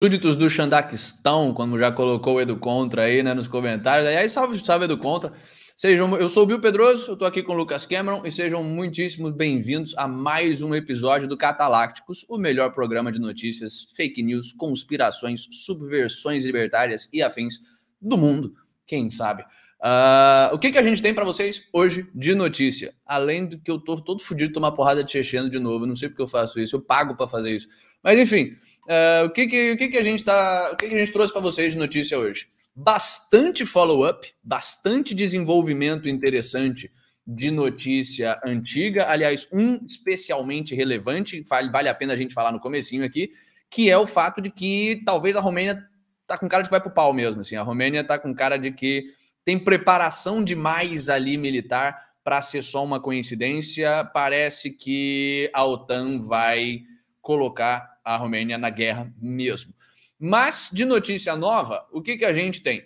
Súditos do Xandaquistão, como já colocou o Edu Contra aí, né, nos comentários. Aí, salve, salve, Edu Contra. Eu sou o Bill Pedroso, eu tô aqui com o Lucas Cameron e sejam muitíssimos bem-vindos a mais um episódio do Catalácticos, o melhor programa de notícias, fake news, conspirações, subversões libertárias e afins do mundo, quem sabe. O que a gente tem para vocês hoje de notícia? Além do que eu tô todo fodido de tomar porrada de Checheno de novo, não sei porque eu faço isso, eu pago para fazer isso. Mas enfim, o que a gente trouxe para vocês de notícia hoje? Bastante follow-up, bastante desenvolvimento interessante de notícia antiga, aliás, um especialmente relevante, vale a pena a gente falar no comecinho aqui, que é o fato de que talvez a Romênia tá com cara de que vai pro pau mesmo, assim, a Romênia tá com cara de que tem preparação demais ali militar para ser só uma coincidência. Parece que a OTAN vai colocar a Romênia na guerra mesmo. Mas, de notícia nova, o que a gente tem?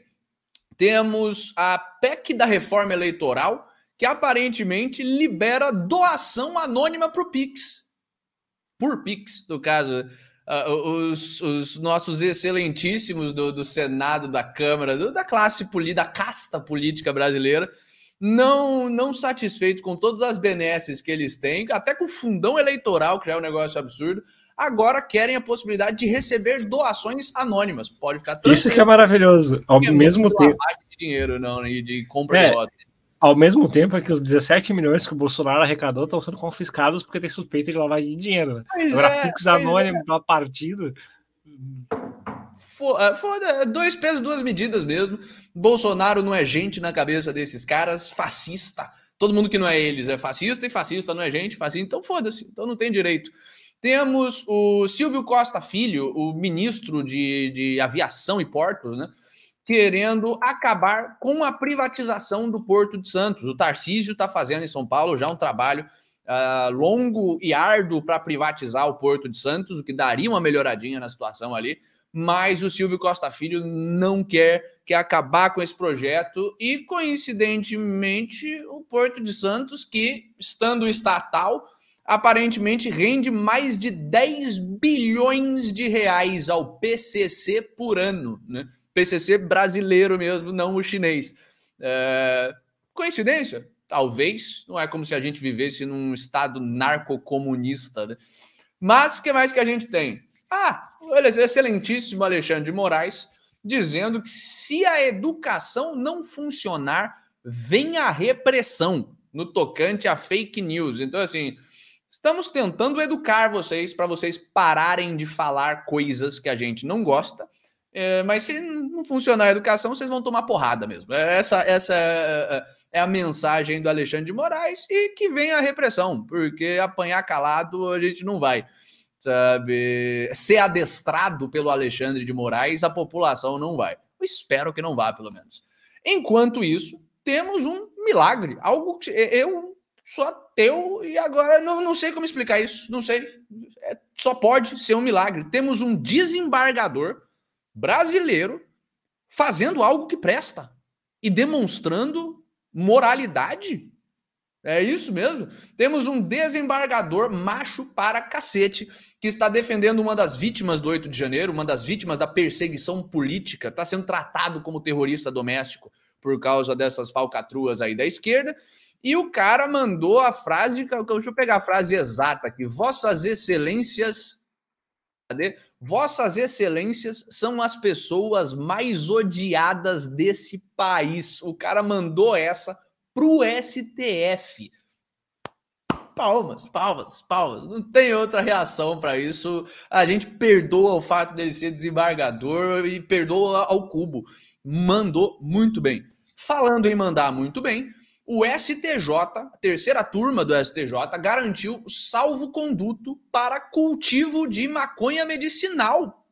Temos a PEC da reforma eleitoral, que aparentemente libera doação anônima para o Pix. Por Pix, no caso, os nossos excelentíssimos do Senado, da Câmara, da classe política, da casta política brasileira, não satisfeito com todas as benesses que eles têm, até com o fundão eleitoral, que já é um negócio absurdo, agora querem a possibilidade de receber doações anônimas. Pode ficar tranquilo. Isso que é maravilhoso. Ao mesmo tempo. De dinheiro, não, e de compra de voto. Ao mesmo tempo é que os 17 milhões que o Bolsonaro arrecadou estão sendo confiscados porque tem suspeita de lavagem de dinheiro. Né? Agora, Pix anônimo para partido. Foda, dois pesos, duas medidas mesmo. Bolsonaro não é gente na cabeça desses caras, fascista. Todo mundo que não é eles é fascista, e fascista não é gente, fascista, então foda-se, então não tem direito. Temos o Silvio Costa Filho, o ministro de Aviação e Portos, né? Querendo acabar com a privatização do Porto de Santos. O Tarcísio está fazendo em São Paulo já um trabalho longo e árduo para privatizar o Porto de Santos, o que daria uma melhoradinha na situação ali, mas o Silvio Costa Filho não quer acabar com esse projeto e, coincidentemente, o Porto de Santos, que, estando estatal, aparentemente rende mais de 10 bilhões de reais ao PCC por ano, né? PCC brasileiro mesmo, não o chinês. Coincidência? Talvez. Não é como se a gente vivesse num estado narcocomunista, né? Mas o que mais que a gente tem? O excelentíssimo Alexandre de Moraes dizendo que se a educação não funcionar, vem a repressão no tocante a fake news. Então, assim, estamos tentando educar vocês para vocês pararem de falar coisas que a gente não gosta. Mas se não funcionar a educação, vocês vão tomar porrada mesmo. Essa é a mensagem do Alexandre de Moraes, e que vem a repressão, porque apanhar calado a gente não vai, sabe? Ser adestrado pelo Alexandre de Moraes, a população não vai. Eu espero que não vá, pelo menos. Enquanto isso, temos um milagre, algo que eu sou ateu e agora não sei como explicar isso, não sei. Só pode ser um milagre. Temos um desembargador brasileiro fazendo algo que presta e demonstrando moralidade. É isso mesmo. Temos um desembargador macho para cacete que está defendendo uma das vítimas do 8 de janeiro, uma das vítimas da perseguição política, está sendo tratado como terrorista doméstico por causa dessas falcatruas aí da esquerda. E o cara mandou a frase, deixa eu pegar a frase exata aqui: Vossas Excelências... Cadê? Vossas Excelências são as pessoas mais odiadas desse país. O cara mandou essa pro STF. Palmas, palmas, palmas. Não tem outra reação para isso. A gente perdoa o fato dele ser desembargador e perdoa ao cubo. Mandou muito bem. Falando em mandar muito bem, o STJ, a terceira turma do STJ, garantiu salvo-conduto para cultivo de maconha medicinal.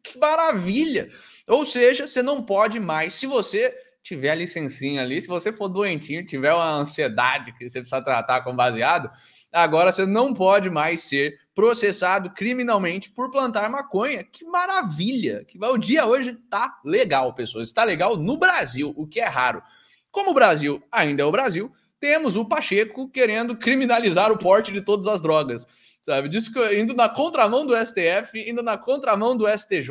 Que maravilha! Ou seja, você não pode mais, se você tiver a licencinha ali, se você for doentinho, tiver uma ansiedade que você precisa tratar com baseado, agora você não pode mais ser processado criminalmente por plantar maconha. Que maravilha! O dia hoje tá legal, pessoas. Está legal no Brasil, o que é raro. Como o Brasil ainda é o Brasil, temos o Pacheco querendo criminalizar o porte de todas as drogas. sabe? Indo na contramão do STF, indo na contramão do STJ,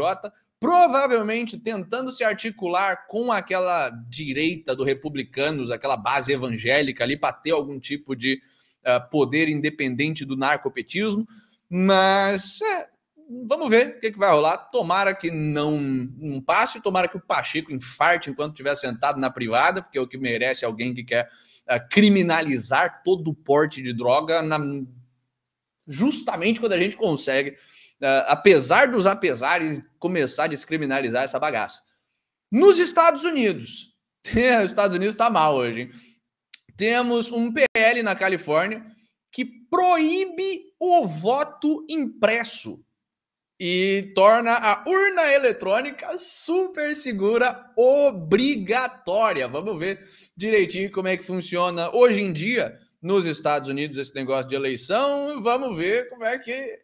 provavelmente tentando se articular com aquela direita do Republicanos, aquela base evangélica ali, para ter algum tipo de poder independente do narcopetismo, mas vamos ver o que vai rolar. Tomara que não passe, tomara que o Pacheco infarte enquanto estiver sentado na privada, porque é o que merece alguém que quer criminalizar todo o porte de droga justamente quando a gente consegue, apesar dos apesares, começar a descriminalizar essa bagaça. Nos Estados Unidos, os Estados Unidos tá mal hoje, hein? Temos um PL na Califórnia que proíbe o voto impresso e torna a urna eletrônica super segura, obrigatória. Vamos ver direitinho como é que funciona hoje em dia nos Estados Unidos esse negócio de eleição. Vamos ver como é que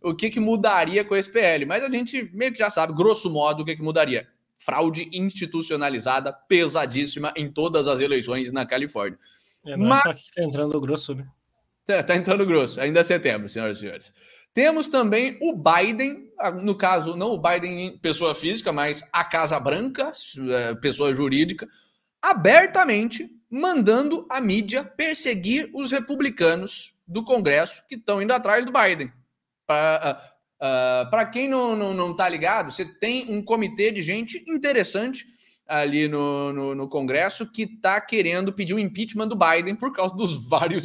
o que mudaria com esse PL. Mas a gente meio que já sabe, grosso modo, o que mudaria. Fraude institucionalizada pesadíssima em todas as eleições na Califórnia. Não é só que tá entrando grosso, né? Tá entrando grosso, ainda é setembro, senhoras e senhores. Temos também o Biden, no caso, não o Biden pessoa física, mas a Casa Branca, pessoa jurídica, abertamente mandando a mídia perseguir os republicanos do Congresso que estão indo atrás do Biden. Para quem não tá ligado, você tem um comitê de gente interessante ali no Congresso que tá querendo pedir o impeachment do Biden por causa dos vários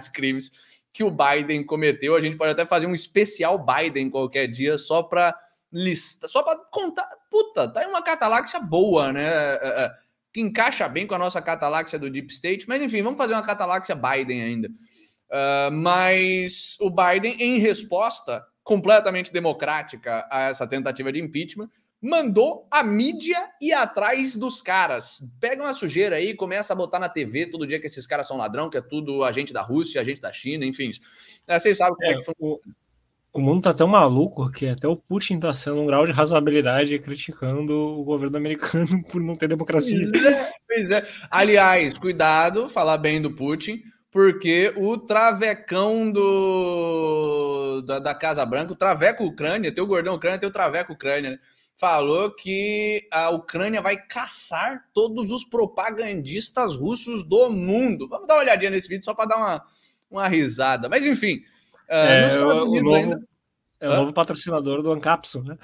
crimes que o Biden cometeu. A gente pode até fazer um especial Biden qualquer dia só para listar, só para contar. Puta, tá aí uma cataláxia boa, né? Que encaixa bem com a nossa cataláxia do Deep State, mas enfim, vamos fazer uma cataláxia Biden ainda. Mas o Biden, em resposta completamente democrática a essa tentativa de impeachment, mandou a mídia ir atrás dos caras. Pega uma sujeira aí, começa a botar na TV todo dia que esses caras são ladrão, que é tudo agente da Rússia, agente da China, enfim. Vocês sabem como é que funciona. O mundo tá tão maluco que até o Putin tá sendo um grau de razoabilidade criticando o governo americano por não ter democracia. Pois é. Aliás, cuidado, falar bem do Putin, porque o travecão da Casa Branca, o traveco Ucrânia, tem o gordão Ucrânia, tem o traveco Ucrânia, né? Falou que a Ucrânia vai caçar todos os propagandistas russos do mundo. Vamos dar uma olhadinha nesse vídeo só para dar uma risada. Mas, enfim, nos Estados Unidos é o novo patrocinador do Ancapsul, né?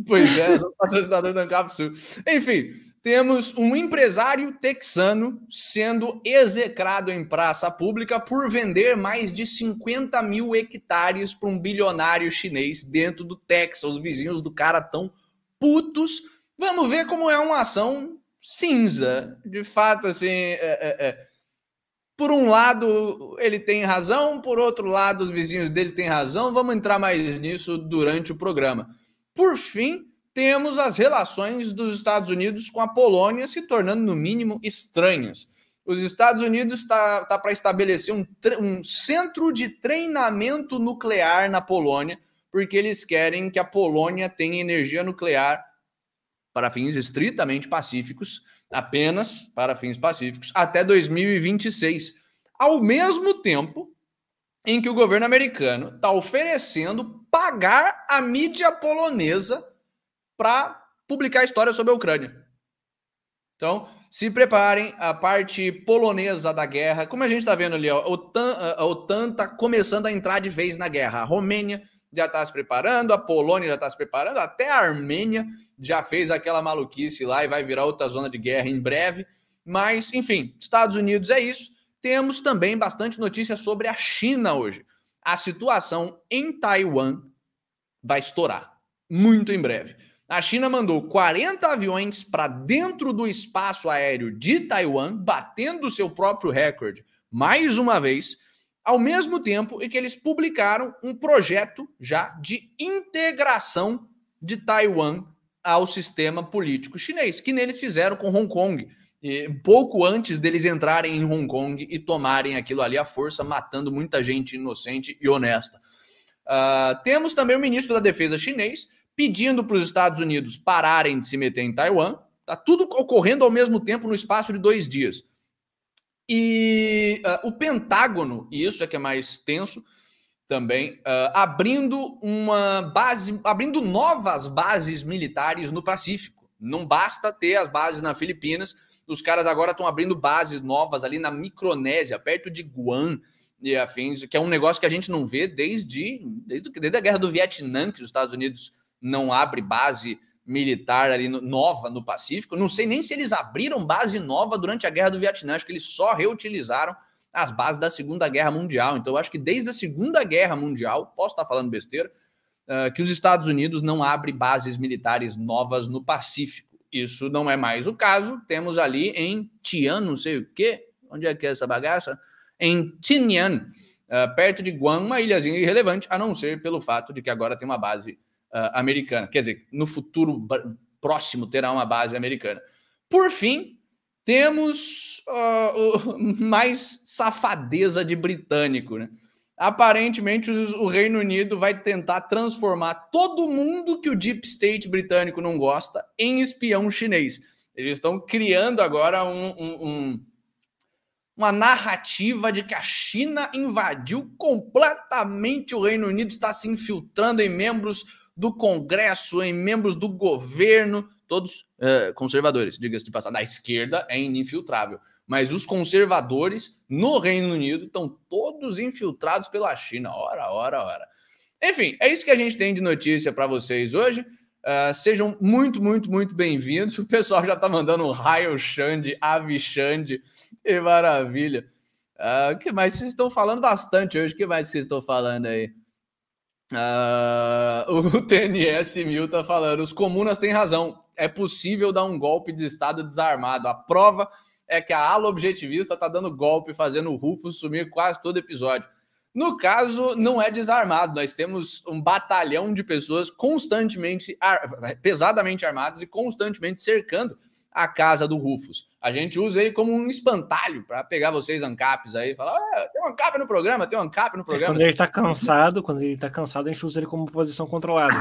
Pois é, o patrocinador do Ancapsul. Enfim, temos um empresário texano sendo execrado em praça pública por vender mais de 50 mil hectares para um bilionário chinês dentro do Texas. Os vizinhos do cara tão putos. Vamos ver como é uma ação cinza. De fato, assim, por um lado ele tem razão, por outro lado os vizinhos dele têm razão. Vamos entrar mais nisso durante o programa. Por fim, temos as relações dos Estados Unidos com a Polônia se tornando, no mínimo, estranhas. Os Estados Unidos está para estabelecer um centro de treinamento nuclear na Polônia, porque eles querem que a Polônia tenha energia nuclear para fins estritamente pacíficos, apenas para fins pacíficos, até 2026. Ao mesmo tempo em que o governo americano está oferecendo pagar a mídia polonesa para publicar histórias sobre a Ucrânia. Então, se preparem, a parte polonesa da guerra, como a gente está vendo ali, ó, a OTAN está começando a entrar de vez na guerra. A Romênia já está se preparando, a Polônia já está se preparando, até a Armênia já fez aquela maluquice lá e vai virar outra zona de guerra em breve. Mas, enfim, Estados Unidos é isso. Temos também bastante notícia sobre a China hoje. A situação em Taiwan vai estourar muito em breve. A China mandou 40 aviões para dentro do espaço aéreo de Taiwan, batendo seu próprio recorde mais uma vez, ao mesmo tempo em que eles publicaram um projeto já de integração de Taiwan ao sistema político chinês, que neles fizeram com Hong Kong, pouco antes deles entrarem em Hong Kong e tomarem aquilo ali à força, matando muita gente inocente e honesta. Temos também o ministro da Defesa chinês pedindo para os Estados Unidos pararem de se meter em Taiwan. Está tudo ocorrendo ao mesmo tempo no espaço de 2 dias. E o Pentágono, e isso é que é mais tenso, também, abrindo novas bases militares no Pacífico. Não basta ter as bases na Filipinas, os caras agora estão abrindo bases novas ali na Micronésia, perto de Guam e afins, que é um negócio que a gente não vê desde a Guerra do Vietnã, que os Estados Unidos não abre base militar ali nova no Pacífico. Não sei nem se eles abriram base nova durante a Guerra do Vietnã, acho que eles só reutilizaram as bases da Segunda Guerra Mundial. Então, eu acho que desde a Segunda Guerra Mundial, posso estar falando besteira, que os Estados Unidos não abrem bases militares novas no Pacífico. Isso não é mais o caso. Temos ali em Tian, não sei o quê. Onde é que é essa bagaça? Em Tinian, perto de Guam, uma ilhazinha irrelevante, a não ser pelo fato de que agora tem uma base americana. Quer dizer, no futuro próximo terá uma base americana. Por fim, temos mais safadeza de britânico, né? Aparentemente, o Reino Unido vai tentar transformar todo mundo que o Deep State britânico não gosta em espião chinês. Eles estão criando agora uma narrativa de que a China invadiu completamente o Reino Unido, está se infiltrando em membros do Congresso, em membros do governo, todos conservadores, diga-se de passagem. A esquerda é infiltrável, mas os conservadores no Reino Unido estão todos infiltrados pela China. Ora. Enfim, é isso que a gente tem de notícia para vocês hoje. Sejam muito bem-vindos. O pessoal já está mandando um raio Xande, ave Xande, que maravilha. O que mais vocês estão falando bastante hoje? O que mais vocês estão falando aí? O TNS 1000 tá falando, os comunas têm razão, é possível dar um golpe de Estado desarmado. A prova é que a ala objetivista tá dando golpe, fazendo o Rufus sumir quase todo episódio. No caso, não é desarmado, nós temos um batalhão de pessoas constantemente, pesadamente armadas e constantemente cercando a casa do Rufus. A gente usa ele como um espantalho para pegar vocês ANCAPs aí e falar, tem um ANCAP no programa, tem um ANCAP no programa. Quando ele tá cansado, a gente usa ele como posição controlada.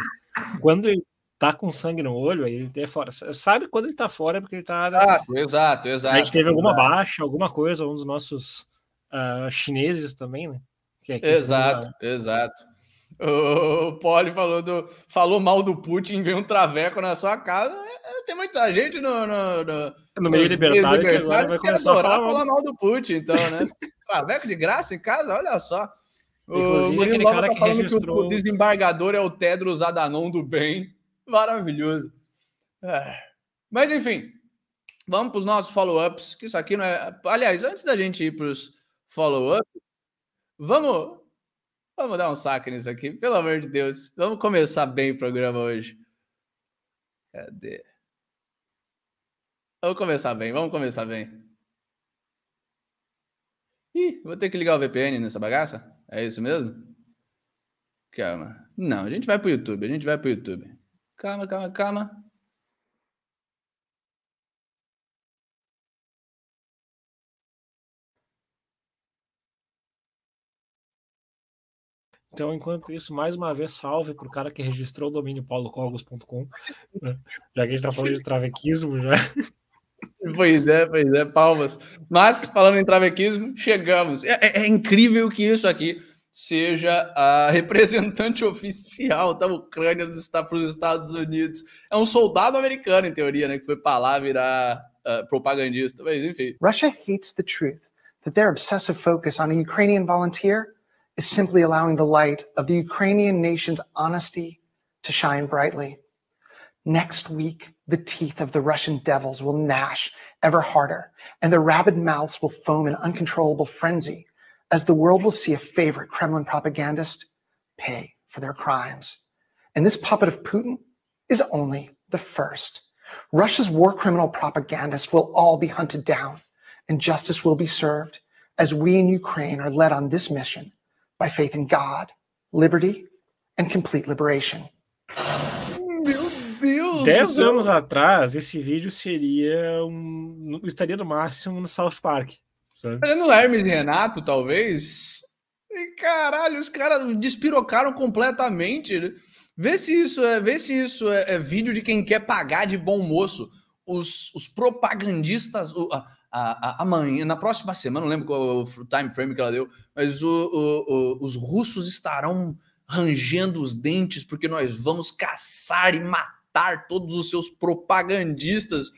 Quando ele tá com sangue no olho, aí ele é fora. Sabe quando ele tá fora é porque ele tá... Exato. A gente teve alguma baixa, alguma coisa, um dos nossos chineses também, né? Exato. O Poli falou mal do Putin, veio um traveco na sua casa. Tem muita gente no meio libertário que agora vai começar a falar mal do Putin, então, né? Traveco de graça em casa, olha só. Inclusive, aquele cara que registrou... Que o desembargador é o Tedros Adhanom do bem. Maravilhoso. Mas, enfim, vamos para os nossos follow-ups, que isso aqui não é... Aliás, antes da gente ir para os follow-ups, vamos dar um saque nisso aqui, pelo amor de Deus. Vamos começar bem o programa hoje. Cadê? Vamos começar bem. Ih, vou ter que ligar o VPN nessa bagaça? É isso mesmo? Calma. Não, a gente vai pro YouTube. Calma. Então, enquanto isso, mais uma vez, salve pro cara que registrou o domínio paulocogos.com, né? Já que a gente tá falando de travequismo, já. Pois é, palmas. Mas, falando em travequismo, chegamos. É incrível que isso aqui seja a representante oficial da Ucrânia para os Estados Unidos. É um soldado americano, em teoria, né? Que foi para lá virar propagandista. Mas, enfim. Russia hates the truth that their obsessive focus on a Ukrainian volunteer is simply allowing the light of the Ukrainian nation's honesty to shine brightly. Next week, the teeth of the Russian devils will gnash ever harder, and their rabid mouths will foam in uncontrollable frenzy as the world will see a favorite Kremlin propagandist pay for their crimes. And this puppet of Putin is only the first. Russia's war criminal propagandists will all be hunted down, and justice will be served as we in Ukraine are led on this mission by faith in God, liberty, and complete liberation. 10 anos atrás, esse vídeo estaria no máximo no South Park. Sabe? No Hermes e Renato, talvez. E caralho, os caras despirocaram completamente. Né? Vê se isso é vídeo de quem quer pagar de bom moço. Os propagandistas, amanhã, na próxima semana, não lembro qual o time frame que ela deu, mas os russos estarão rangendo os dentes porque nós vamos caçar e matar todos os seus propagandistas.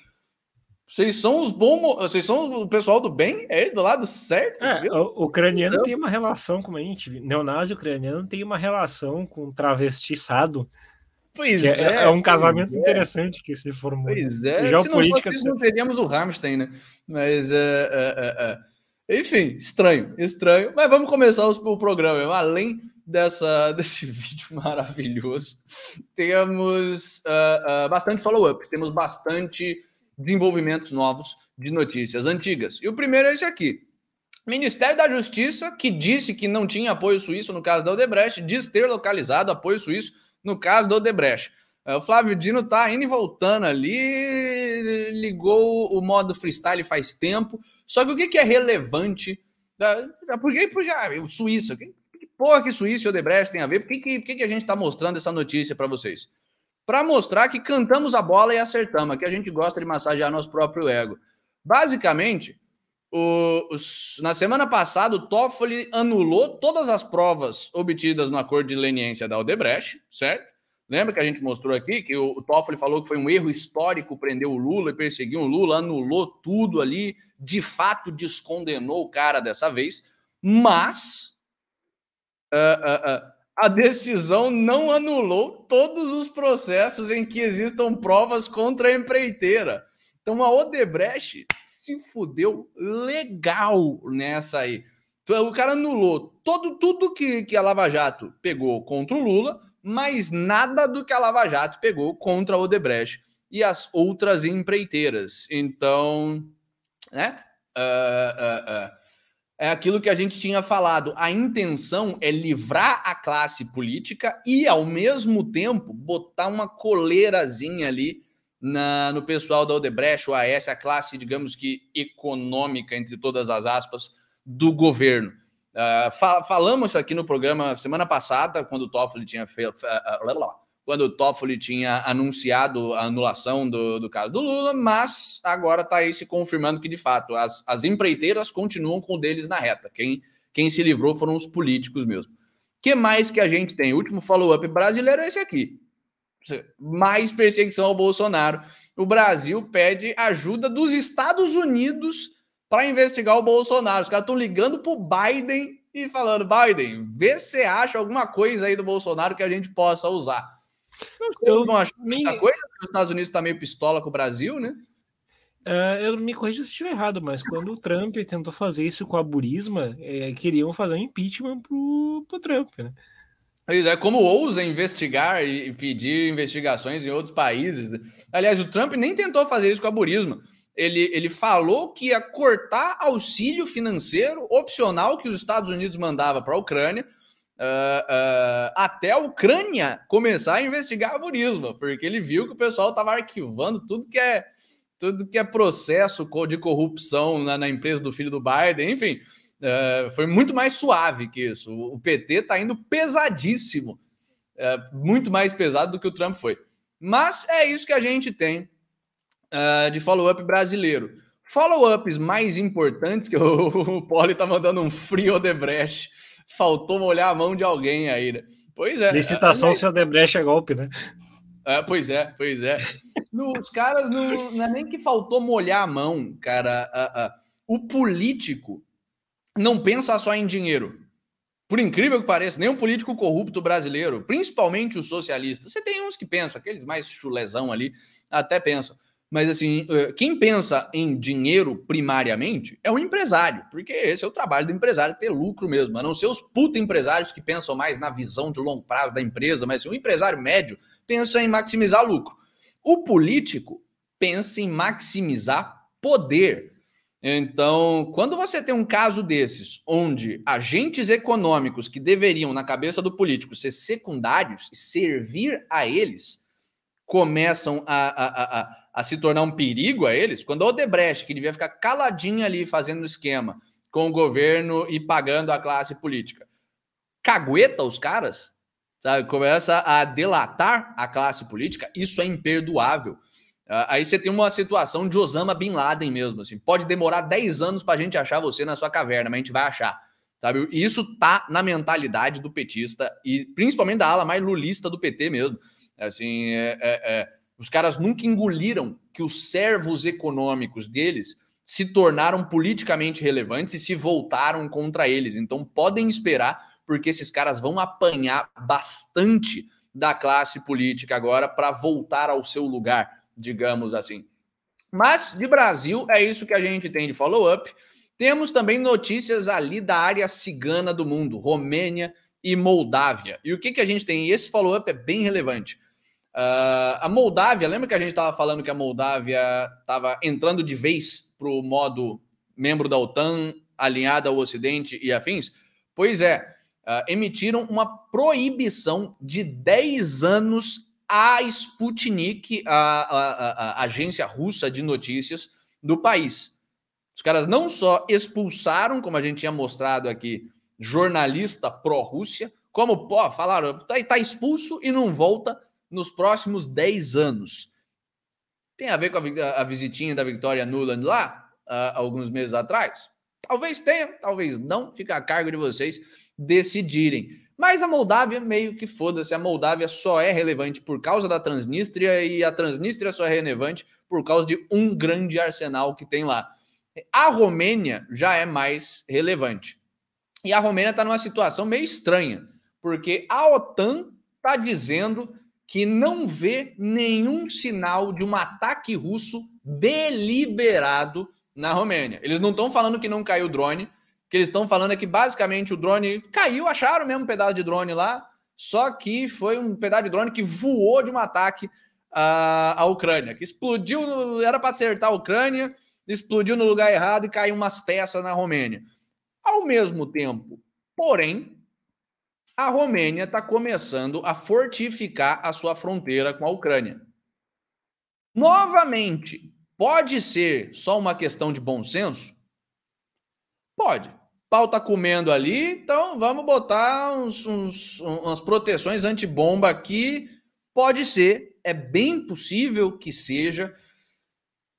Vocês são os bons, vocês são o pessoal do bem, do lado certo. O ucraniano tem uma relação, como a gente viu, neonazi ucraniano tem uma relação com travestiçado. Pois é um casamento interessante que se formou. Pois é, geopolítica, se não teríamos o Rammstein, né? Mas, enfim, estranho. Mas vamos começar o programa. Além desse vídeo maravilhoso, temos bastante follow-up, temos bastante desenvolvimentos novos de notícias antigas. E o primeiro é esse aqui. Ministério da Justiça, que disse que não tinha apoio suíço no caso da Odebrecht, diz ter localizado apoio suíço no caso da Odebrecht. O Flávio Dino tá indo e voltando ali, ligou o modo freestyle faz tempo. Só que o que é relevante? Porque o Suíça, que porra que Suíça e Odebrecht tem a ver? Por que a gente está mostrando essa notícia para vocês? Para mostrar que cantamos a bola e acertamos, que a gente gosta de massagear nosso próprio ego. Basicamente, na semana passada, o Toffoli anulou todas as provas obtidas no acordo de leniência da Odebrecht, certo? Lembra que a gente mostrou aqui que o Toffoli falou que foi um erro histórico prender o Lula e perseguir o Lula, anulou tudo ali, de fato descondenou o cara dessa vez, mas a decisão não anulou todos os processos em que existam provas contra a empreiteira. Então a Odebrecht se fudeu legal nessa aí. Então, o cara anulou tudo que a Lava Jato pegou contra o Lula, mas nada do que a Lava Jato pegou contra a Odebrecht e as outras empreiteiras. Então, né? É aquilo que a gente tinha falado. A intenção é livrar a classe política e, ao mesmo tempo, botar uma coleirazinha ali no pessoal da Odebrecht, ou a classe, digamos que, econômica, entre todas as aspas, do governo. Falamos isso aqui no programa semana passada, quando o Toffoli tinha anunciado a anulação do caso do Lula, mas agora está aí se confirmando que, de fato, as empreiteiras continuam com o deles na reta. Quem se livrou foram os políticos mesmo. O que mais que a gente tem? O último follow-up brasileiro é esse aqui. Mais perseguição ao Bolsonaro. O Brasil pede ajuda dos Estados Unidos para investigar o Bolsonaro. Os caras estão ligando para o Biden e falando: Biden, vê se você acha alguma coisa aí do Bolsonaro que a gente possa usar. Não acho muita coisa, os Estados Unidos está meio pistola com o Brasil, né? Eu me corrijo se estiver errado, mas quando o Trump tentou fazer isso com a Burisma, queriam fazer um impeachment pro Trump, né? É como ousa investigar e pedir investigações em outros países. Aliás, o Trump nem tentou fazer isso com a Burisma. Ele falou que ia cortar auxílio financeiro opcional que os Estados Unidos mandava para a Ucrânia, até a Ucrânia começar a investigar a Burisma, porque ele viu que o pessoal estava arquivando tudo que é processo de corrupção na empresa do filho do Biden, enfim. Foi muito mais suave que isso. O PT está indo pesadíssimo, muito mais pesado do que o Trump foi. Mas é isso que a gente tem de follow-up brasileiro. Follow-ups mais importantes, que o Poli está mandando um frio Odebrecht. Faltou molhar a mão de alguém aí, né? Pois é. Licitação se Odebrecht é golpe, né? Pois é. Os caras não é nem que faltou molhar a mão, cara. O político não pensa só em dinheiro. Por incrível que pareça, nem um político corrupto brasileiro, principalmente os socialistas. Você tem uns que pensam, aqueles mais chulezão ali, até pensam. Mas assim, quem pensa em dinheiro primariamente é o empresário, porque esse é o trabalho do empresário, ter lucro mesmo, a não ser os puta empresários que pensam mais na visão de longo prazo da empresa, mas assim, o empresário médio pensa em maximizar lucro. O político pensa em maximizar poder. Então, quando você tem um caso desses, onde agentes econômicos que deveriam, na cabeça do político, ser secundários e servir a eles, começam a se tornar um perigo a eles, quando a Odebrecht, que devia ficar caladinha ali fazendo esquema com o governo e pagando a classe política, cagueta os caras, sabe? Começa a delatar a classe política, isso é imperdoável. Aí você tem uma situação de Osama Bin Laden mesmo, assim, pode demorar 10 anos para a gente achar você na sua caverna, mas a gente vai achar, sabe? E isso tá na mentalidade do petista e principalmente da ala mais lulista do PT mesmo. Assim, os caras nunca engoliram que os servos econômicos deles se tornaram politicamente relevantes e se voltaram contra eles. Então podem esperar, porque esses caras vão apanhar bastante da classe política agora para voltar ao seu lugar, digamos assim. Mas de Brasil é isso que a gente tem de follow-up. Temos também notícias ali da área cigana do mundo, Romênia e Moldávia. E o que a gente tem? Esse follow-up é bem relevante. A Moldávia, lembra que a gente estava falando que a Moldávia estava entrando de vez para o modo membro da OTAN, alinhada ao Ocidente e afins? Pois é, emitiram uma proibição de 10 anos à Sputnik, a agência russa de notícias do país. Os caras não só expulsaram, como a gente tinha mostrado aqui, jornalista pró-Rússia, como falaram, tá expulso e não volta nos próximos 10 anos. Tem a ver com a visitinha da Victoria Nuland lá, alguns meses atrás? Talvez tenha, talvez não, fica a cargo de vocês decidirem. Mas a Moldávia, meio que foda-se, a Moldávia só é relevante por causa da Transnistria e a Transnistria só é relevante por causa de um grande arsenal que tem lá. A Romênia já é mais relevante. E a Romênia está numa situação meio estranha, porque a OTAN está dizendo que não vê nenhum sinal de um ataque russo deliberado na Romênia. Eles não estão falando que não caiu o drone, o que eles estão falando é que basicamente o drone caiu, acharam mesmo um pedaço de drone lá, só que foi um pedaço de drone que voou de um ataque à Ucrânia, que explodiu, era para acertar a Ucrânia, explodiu no lugar errado e caiu umas peças na Romênia. Ao mesmo tempo, porém, a Romênia está começando a fortificar a sua fronteira com a Ucrânia. Novamente, pode ser só uma questão de bom senso? Pode. O pau tá comendo ali, então vamos botar umas proteções antibomba aqui. Pode ser, é bem possível que seja,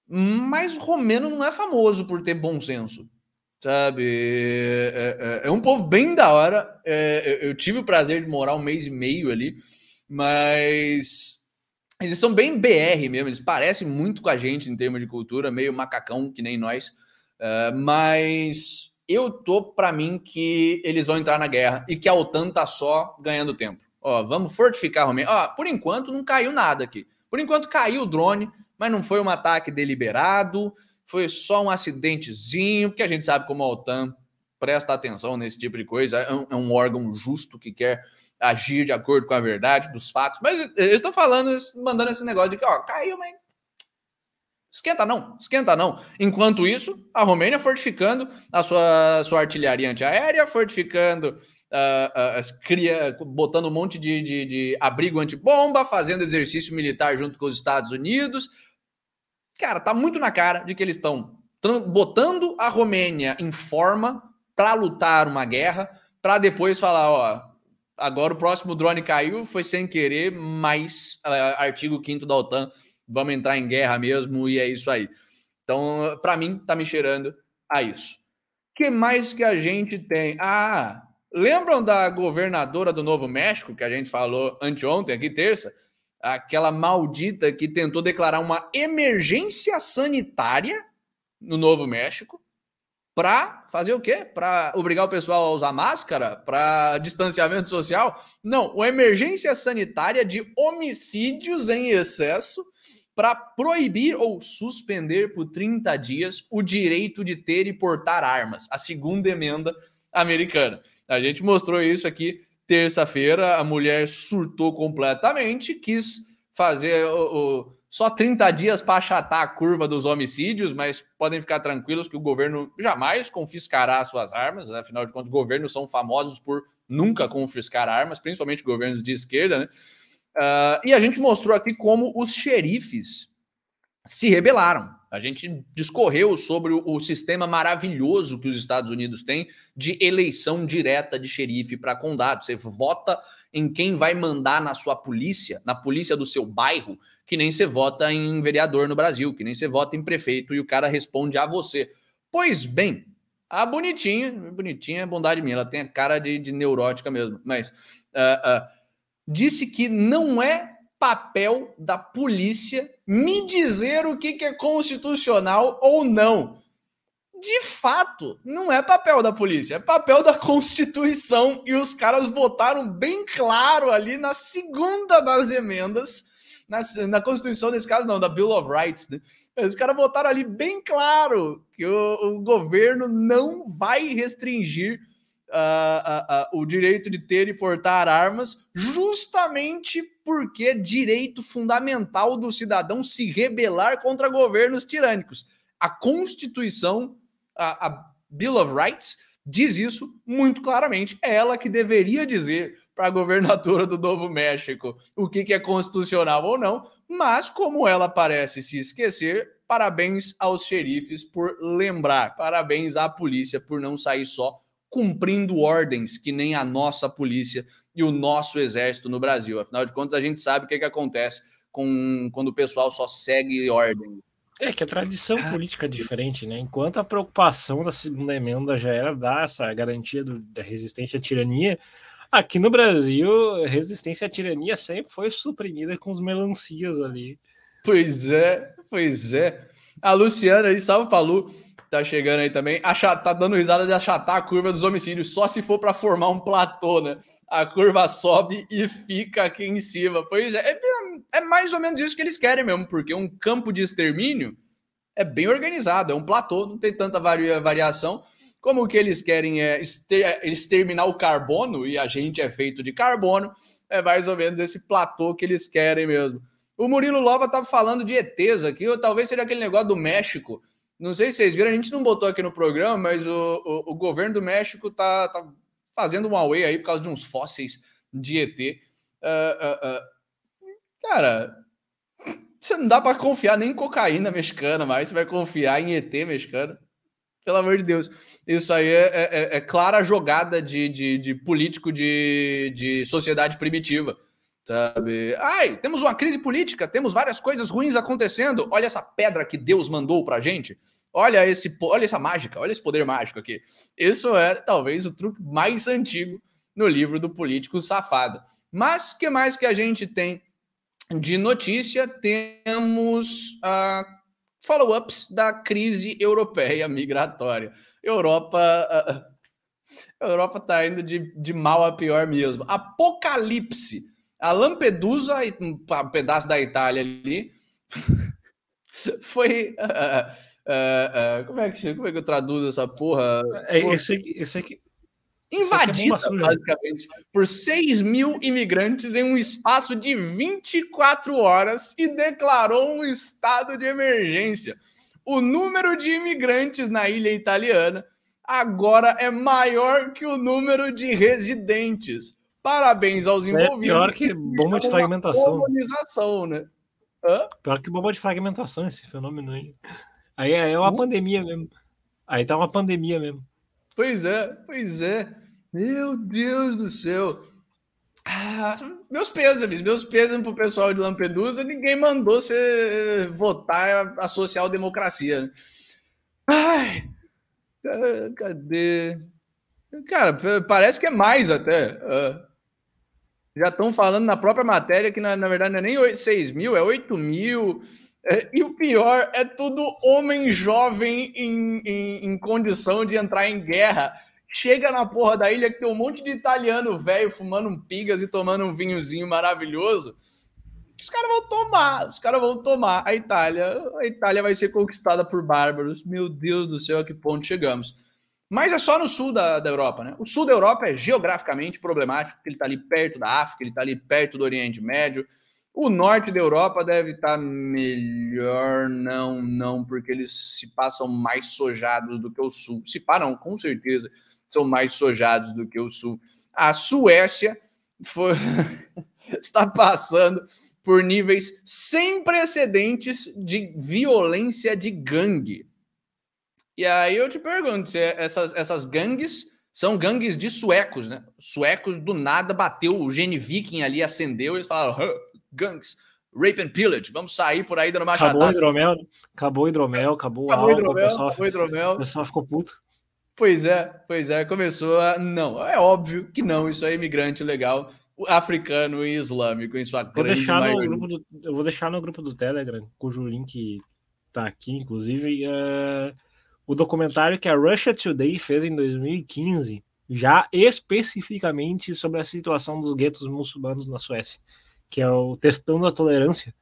mas o romeno não é famoso por ter bom senso. Sabe, é um povo bem da hora. Eu tive o prazer de morar 1 mês e meio ali, mas eles são bem BR mesmo, eles parecem muito com a gente em termos de cultura, meio macacão, que nem nós, mas eu tô para mim que eles vão entrar na guerra e que a OTAN tá só ganhando tempo. Vamos fortificar a Romênia. Por enquanto não caiu nada aqui, por enquanto caiu o drone, mas não foi um ataque deliberado, foi só um acidentezinho, porque a gente sabe como a OTAN presta atenção nesse tipo de coisa, é um órgão justo que quer agir de acordo com a verdade dos fatos, mas eles estão falando, mandando esse negócio de que, caiu, mas esquenta não. Enquanto isso, a Romênia fortificando a sua artilharia antiaérea, fortificando, botando um monte de abrigo antibomba, fazendo exercício militar junto com os Estados Unidos. Cara, tá muito na cara de que eles estão botando a Romênia em forma para lutar uma guerra, para depois falar, agora o próximo drone caiu, foi sem querer, mas artigo 5º da OTAN, vamos entrar em guerra mesmo e é isso aí. Então, para mim, tá me cheirando a isso. O que mais que a gente tem? Lembram da governadora do Novo México, que a gente falou anteontem, aqui terça? Aquela maldita que tentou declarar uma emergência sanitária no Novo México para fazer o quê? Para obrigar o pessoal a usar máscara? Para distanciamento social? Não, uma emergência sanitária de homicídios em excesso para proibir ou suspender por 30 dias o direito de ter e portar armas, a segunda emenda americana. A gente mostrou isso aqui terça-feira, a mulher surtou completamente, quis fazer só 30 dias para achatar a curva dos homicídios, mas podem ficar tranquilos que o governo jamais confiscará suas armas, né? Afinal de contas, governos são famosos por nunca confiscar armas, principalmente governos de esquerda, né? E a gente mostrou aqui como os xerifes se rebelaram. A gente discorreu sobre o sistema maravilhoso que os Estados Unidos têm de eleição direta de xerife para condado. Você vota em quem vai mandar na sua polícia, na polícia do seu bairro, que nem você vota em vereador no Brasil, que nem você vota em prefeito e o cara responde a você. Pois bem, a bonitinha é bondade minha, ela tem a cara de neurótica mesmo, mas disse que não é papel da polícia me dizer o que é constitucional ou não. De fato, não é papel da polícia, é papel da Constituição, e os caras botaram bem claro ali na segunda das emendas, na Constituição, nesse caso não, da Bill of Rights, né? Os caras botaram ali bem claro que o governo não vai restringir o direito de ter e portar armas, justamente porque é direito fundamental do cidadão se rebelar contra governos tirânicos. A Constituição, a Bill of Rights, diz isso muito claramente. É ela que deveria dizer para a governadora do Novo México o que é constitucional ou não, mas como ela parece se esquecer, parabéns aos xerifes por lembrar, parabéns à polícia por não sair só cumprindo ordens, que nem a nossa polícia e o nosso exército no Brasil. Afinal de contas, a gente sabe o que acontece quando o pessoal só segue ordem. É que a tradição política é diferente, né? Enquanto a preocupação da segunda emenda já era dar essa garantia da resistência à tirania, aqui no Brasil, a resistência à tirania sempre foi suprimida com os melancias ali. Pois é. A Luciana aí, salve pra Lu, tá chegando aí também, tá dando risada de achatar a curva dos homicídios, só se for para formar um platô, né? A curva sobe e fica aqui em cima. Pois é mais ou menos isso que eles querem mesmo, porque um campo de extermínio é bem organizado, é um platô, não tem tanta variação. Como o que eles querem é exterminar o carbono, e a gente é feito de carbono, é mais ou menos esse platô que eles querem mesmo. O Murilo Lova tava falando de ETs aqui, ou talvez seja aquele negócio do México. Não sei se vocês viram, a gente não botou aqui no programa, mas o governo do México tá fazendo um away aí por causa de uns fósseis de ET. Cara, você não dá para confiar nem em cocaína mexicana, mas você vai confiar em ET mexicano? Pelo amor de Deus. Isso aí é clara jogada de político de sociedade primitiva. Sabe? Ai, temos uma crise política, temos várias coisas ruins acontecendo. Olha essa pedra que Deus mandou pra gente. Olha essa mágica, olha esse poder mágico aqui. Isso é talvez o truque mais antigo no livro do político safado. Mas o que mais que a gente tem de notícia? Temos follow-ups da crise europeia migratória. Europa tá indo de mal a pior mesmo. Apocalipse. A Lampedusa, um pedaço da Itália ali, foi... como é que eu traduzo essa porra? Esse aqui invadida, basicamente, por 6 mil imigrantes em um espaço de 24 horas e declarou um estado de emergência. O número de imigrantes na ilha italiana agora é maior que o número de residentes. Parabéns aos envolvidos. É pior que bomba de fragmentação. Colonização, né? Pior que bomba de fragmentação esse fenômeno aí. Aí é uma pandemia mesmo. Aí tá uma pandemia mesmo. Pois é. Meu Deus do céu. Meus pêsames pro pessoal de Lampedusa. Ninguém mandou você votar a social-democracia, né? Ai, cadê? Cara, parece que é mais até. Já estão falando na própria matéria que, na verdade, não é nem 6 mil, é 8 mil. E o pior é tudo homem jovem em condição de entrar em guerra. Chega na porra da ilha que tem um monte de italiano velho fumando um pigas e tomando um vinhozinho maravilhoso. Os caras vão tomar a Itália. A Itália vai ser conquistada por bárbaros. Meu Deus do céu, a que ponto chegamos. Mas é só no sul da Europa, né? O sul da Europa é geograficamente problemático, porque ele está ali perto da África, ele está ali perto do Oriente Médio. O norte da Europa deve estar melhor, não, porque eles se passam mais sojados do que o sul. Se param, com certeza, são mais sojados do que o sul. A Suécia está passando por níveis sem precedentes de violência de gangue. E aí eu te pergunto, se essas gangues são gangues de suecos, né? Suecos do nada bateu o Geniviking ali, acendeu, e eles falaram, gangues, rape and pillage, vamos sair por aí dando machadada. Acabou o hidromel, acabou a álcool, o pessoal ficou puto. Pois é, começou a... Não, é óbvio que não, isso é imigrante legal, africano e islâmico, em sua grande maioria. Eu vou deixar no grupo do Telegram, cujo link tá aqui, inclusive, o documentário que a Russia Today fez em 2015, já especificamente sobre a situação dos guetos muçulmanos na Suécia, que é o Testando a Tolerância,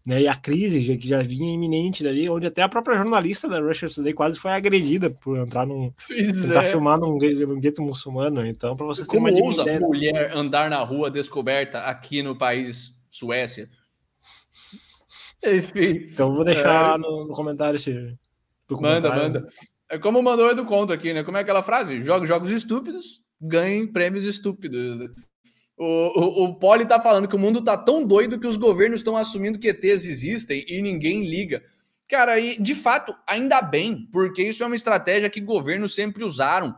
né, e a crise que já vinha iminente dali, onde até a própria jornalista da Russia Today quase foi agredida por entrar tentar filmar num gueto muçulmano. Então, para vocês terem uma ideia... Como ousa mulher andar na rua descoberta aqui no país Suécia? Enfim. Então, vou deixar no comentário esse documentário. Manda. É como mandou o Edu Conto aqui, né? Como é aquela frase? Jogue jogos estúpidos, ganhem prêmios estúpidos. O Poli tá falando que o mundo tá tão doido que os governos estão assumindo que ETs existem e ninguém liga. Cara, e de fato, ainda bem, porque isso é uma estratégia que governos sempre usaram.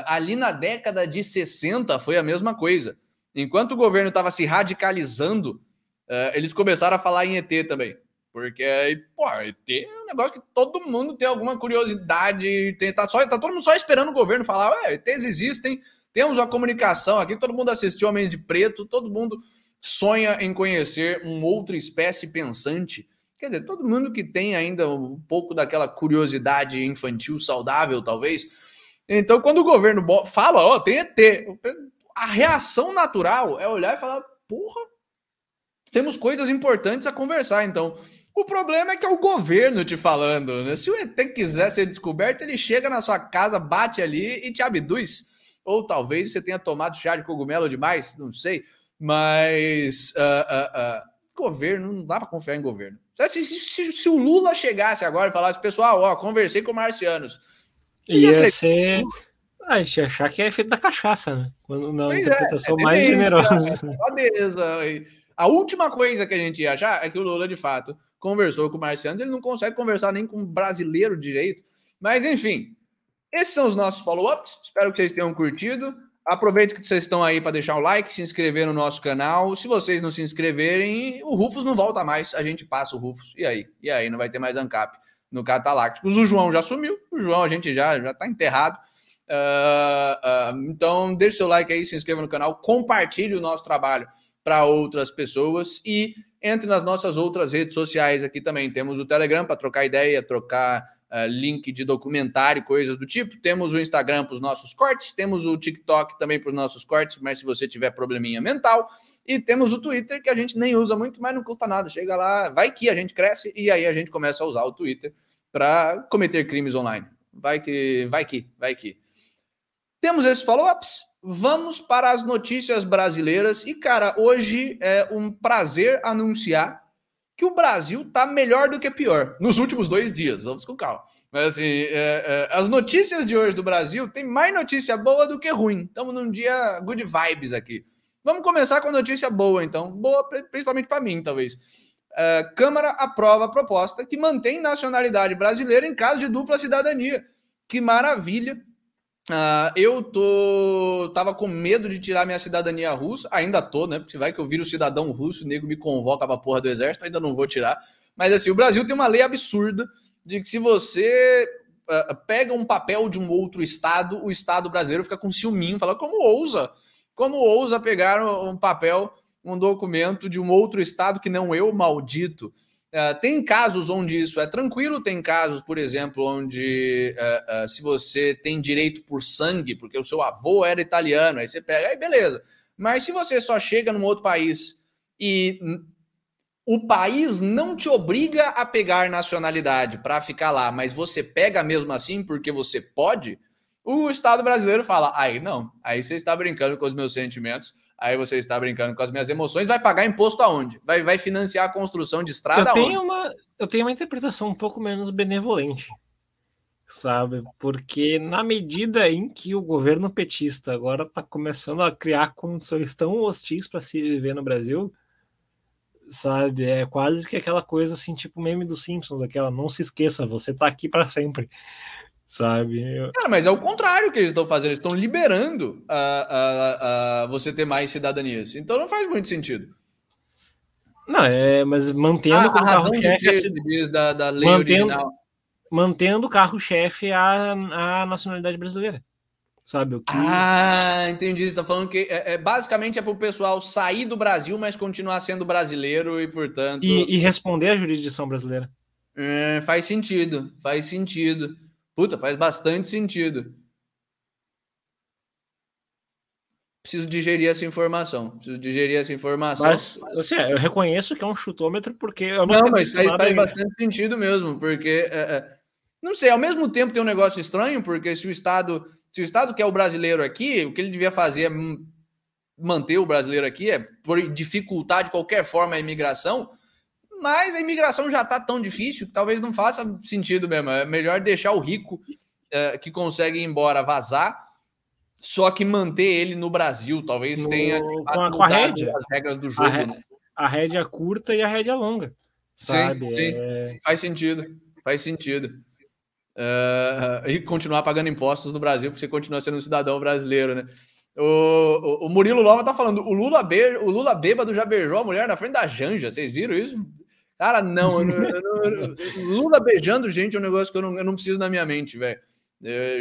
Ali na década de 60 foi a mesma coisa. Enquanto o governo estava se radicalizando, eles começaram a falar em ET também. Porque, pô, ET é um negócio que todo mundo tem alguma curiosidade, tá todo mundo só esperando o governo falar, ETs existem, temos uma comunicação aqui, todo mundo assistiu Homens de Preto, todo mundo sonha em conhecer uma outra espécie pensante. Quer dizer, todo mundo que tem ainda um pouco daquela curiosidade infantil saudável, talvez. Então, quando o governo fala, tem ET, a reação natural é olhar e falar, porra, temos coisas importantes a conversar, então. O problema é que é o governo te falando, né? Se o ET quiser ser descoberto, ele chega na sua casa, bate ali e te abduz. Ou talvez você tenha tomado chá de cogumelo demais, não sei. Mas governo, não dá para confiar em governo. Se o Lula chegasse agora e falasse, pessoal, conversei com marcianos. Ia ser... a gente achar que é efeito da cachaça, né? Quando na interpretação mais generosa. Beleza. A última coisa que a gente ia achar é que o Lula, de fato, conversou com o marciano. Ele não consegue conversar nem com um brasileiro direito. Mas, enfim, esses são os nossos follow-ups. Espero que vocês tenham curtido. Aproveito que vocês estão aí para deixar o like, se inscrever no nosso canal. Se vocês não se inscreverem, o Rufus não volta mais. A gente passa o Rufus. E aí? Não vai ter mais ANCAP no Catalácticos. O João já sumiu. O João a gente já está enterrado. Então, deixe seu like aí, se inscreva no canal, compartilhe o nosso trabalho para outras pessoas e entre nas nossas outras redes sociais aqui também. Temos o Telegram para trocar ideia, trocar link de documentário, coisas do tipo. Temos o Instagram para os nossos cortes, temos o TikTok também para os nossos cortes, mas se você tiver probleminha mental. E temos o Twitter, que a gente nem usa muito, mas não custa nada. Chega lá, vai que a gente cresce e aí a gente começa a usar o Twitter para cometer crimes online. Vai que. Temos esses follow-ups. Vamos para as notícias brasileiras. E, cara, hoje é um prazer anunciar que o Brasil tá melhor do que pior nos últimos 2 dias. Vamos com calma. Mas, assim, as notícias de hoje do Brasil tem mais notícia boa do que ruim. Estamos num dia good vibes aqui. Vamos começar com a notícia boa, então. Boa, principalmente para mim, talvez. Câmara aprova a proposta que mantém nacionalidade brasileira em caso de dupla cidadania. Que maravilha. Eu tava com medo de tirar minha cidadania russa, ainda tô, né? Porque vai que eu viro cidadão russo, o nego me convoca pra porra do exército, ainda não vou tirar. Mas assim, o Brasil tem uma lei absurda de que se você pega um papel de um outro estado, o estado brasileiro fica com ciúminho, fala, como ousa pegar um papel, um documento de um outro estado que não eu, maldito. Tem casos onde isso é tranquilo, tem casos, por exemplo, onde se você tem direito por sangue, porque o seu avô era italiano, aí você pega, aí beleza. Mas se você só chega num outro país e o país não te obriga a pegar nacionalidade para ficar lá, mas você pega mesmo assim porque você pode, o Estado brasileiro fala, aí não, aí você está brincando com os meus sentimentos, aí você está brincando com as minhas emoções, vai pagar imposto aonde? Vai financiar a construção de estrada aonde? Eu tenho uma interpretação um pouco menos benevolente, sabe? Porque na medida em que o governo petista agora está começando a criar condições tão hostis para se viver no Brasil, sabe? É quase que aquela coisa assim, tipo meme dos Simpsons, aquela não se esqueça, você tá aqui para sempre, sabe? Cara, mas é o contrário que eles estão fazendo, eles estão liberando a você ter mais cidadanias. Então não faz muito sentido. Não, mas mantendo A como razão carro-chefe da lei original. Mantendo o carro-chefe a nacionalidade brasileira. Sabe o que? Entendi. Você está falando que basicamente é para o pessoal sair do Brasil, mas continuar sendo brasileiro e, portanto. E responder à jurisdição brasileira. Faz sentido. Faz sentido. Puta, faz bastante sentido. Preciso digerir essa informação. Mas, assim, eu reconheço que é um chutômetro, porque eu não mas faz bastante sentido mesmo, porque não sei, ao mesmo tempo tem um negócio estranho, porque se o Estado quer o brasileiro aqui, o que ele devia fazer é manter o brasileiro aqui, dificultar de qualquer forma a imigração, mas a imigração já está tão difícil que talvez não faça sentido mesmo. É melhor deixar o rico que consegue ir embora vazar, só que manter ele no Brasil. Talvez tenha com a rédea, as regras do jogo. A rédea curta e a rédea longa, sabe? Sim. Faz sentido. E continuar pagando impostos no Brasil, porque você continua sendo um cidadão brasileiro, né? O Murilo Nova tá falando, o Lula bêbado já beijou a mulher na frente da Janja, vocês viram isso? Cara, não, Lula beijando gente é um negócio que eu não preciso na minha mente, velho.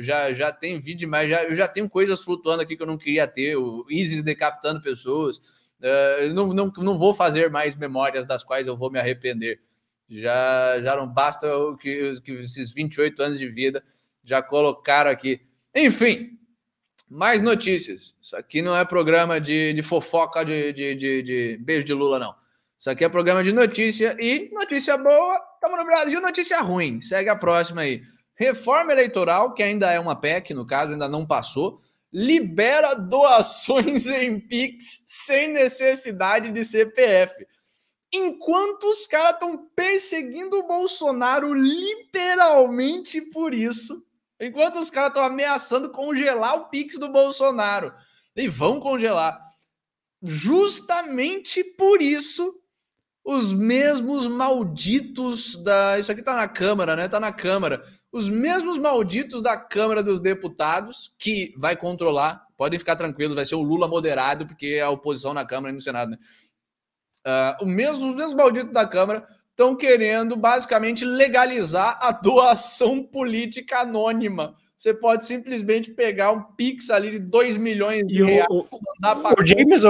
Já tem vídeo demais, eu já tenho coisas flutuando aqui que eu não queria ter, o ISIS decapitando pessoas, não vou fazer mais memórias das quais eu vou me arrepender. Já não basta que esses 28 anos de vida já colocaram aqui. Enfim, mais notícias. Isso aqui não é programa de fofoca de beijo de Lula, não. Isso aqui é programa de notícia e notícia boa, estamos no Brasil, notícia ruim. Segue a próxima aí. Reforma eleitoral, que ainda é uma PEC, no caso, ainda não passou, libera doações em Pix sem necessidade de CPF. Enquanto os caras estão perseguindo o Bolsonaro literalmente por isso, enquanto os caras estão ameaçando congelar o Pix do Bolsonaro, e vão congelar, justamente por isso, os mesmos malditos da... Isso aqui tá na Câmara, né? Tá na Câmara. Os mesmos malditos da Câmara dos Deputados, que vai controlar, podem ficar tranquilos, vai ser o Lula moderado, porque é a oposição na Câmara e no Senado, né? Os mesmos malditos da Câmara estão querendo basicamente legalizar a doação política anônima. Você pode simplesmente pegar um Pix ali de 2 milhões de reais. O James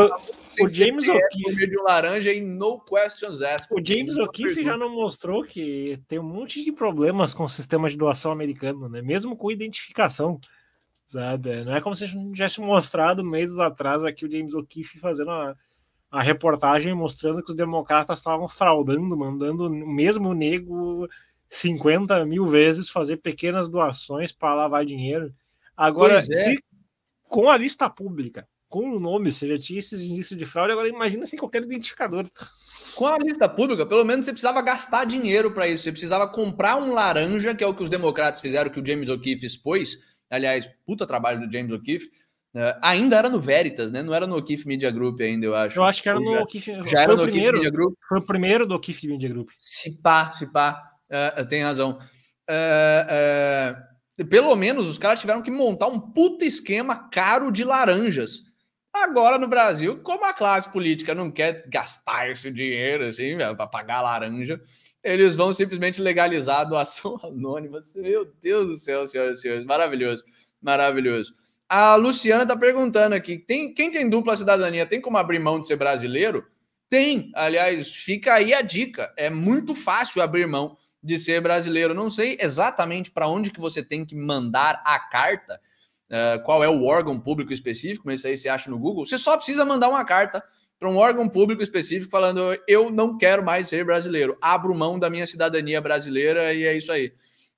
O'Keefe de laranja e no questions asked. O James O'Keefe já não mostrou que tem um monte de problemas com o sistema de doação americano, né? Mesmo com identificação, sabe? Não é como se tivesse mostrado meses atrás aqui o James O'Keefe fazendo a reportagem mostrando que os democratas estavam fraudando, mandando o mesmo nego 50 mil vezes fazer pequenas doações para lavar dinheiro. Agora, se com a lista pública, com o nome, você já tinha esses indícios de fraude, agora imagina sem qualquer identificador. Com a lista pública, pelo menos você precisava gastar dinheiro para isso. Você precisava comprar um laranja, que é o que os democratas fizeram, que o James O'Keefe expôs. Aliás, puta trabalho do James O'Keefe. Ainda era no Veritas, né? Não era no O'Keefe Media Group ainda, eu acho. Eu acho que era no O'Keefe. Já era no O'Keefe Media Group? Foi o primeiro do O'Keefe Media Group. Se pá. Tem razão. Pelo menos os caras tiveram que montar um puta esquema caro de laranjas. Agora no Brasil, como a classe política não quer gastar esse dinheiro assim, para pagar laranja, eles vão simplesmente legalizar a doação anônima. Meu Deus do céu, senhoras e senhores. Maravilhoso. A Luciana tá perguntando aqui, quem tem dupla cidadania tem como abrir mão de ser brasileiro? Tem. Aliás, fica aí a dica. É muito fácil abrir mão de ser brasileiro. Não sei exatamente para onde que você tem que mandar a carta, qual é o órgão público específico, mas isso aí você acha no Google. Você só precisa mandar uma carta para um órgão público específico falando: eu não quero mais ser brasileiro, abro mão da minha cidadania brasileira, e é isso aí,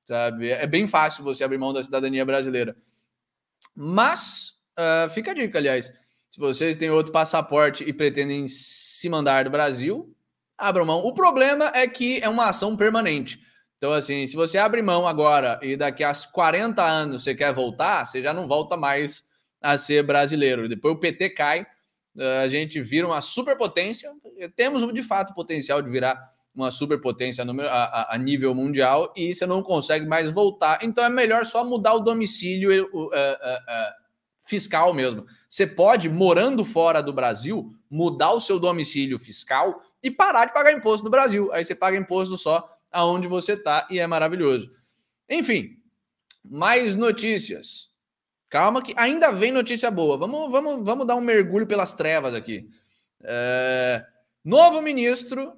sabe? É bem fácil você abrir mão da cidadania brasileira. Mas fica a dica, aliás, se vocês têm outro passaporte e pretendem se mandar do Brasil, abram mão. O problema é que é uma ação permanente. Então, assim, se você abre mão agora e daqui a 40 anos você quer voltar, você já não volta mais a ser brasileiro. Depois o PT cai a gente vira uma superpotência, temos de fato o potencial de virar uma superpotência a nível mundial e você não consegue mais voltar. Então é melhor só mudar o domicílio fiscal mesmo. Você pode, morando fora do Brasil, mudar o seu domicílio fiscal e parar de pagar imposto no Brasil. Aí você paga imposto só aonde você está e é maravilhoso. Enfim, mais notícias. Calma que ainda vem notícia boa. Vamos dar um mergulho pelas trevas aqui. Novo ministro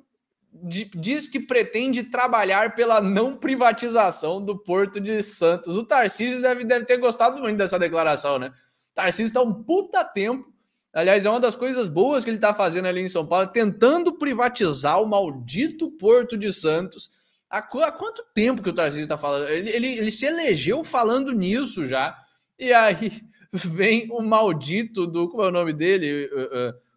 diz que pretende trabalhar pela não privatização do Porto de Santos. O Tarcísio deve ter gostado muito dessa declaração, né? O Tarcísio está um puta tempo. Aliás, é uma das coisas boas que ele está fazendo ali em São Paulo, tentando privatizar o maldito Porto de Santos. Há quanto tempo que o Tarcísio está falando? Ele se elegeu falando nisso já. E aí vem o maldito do... Como é o nome dele?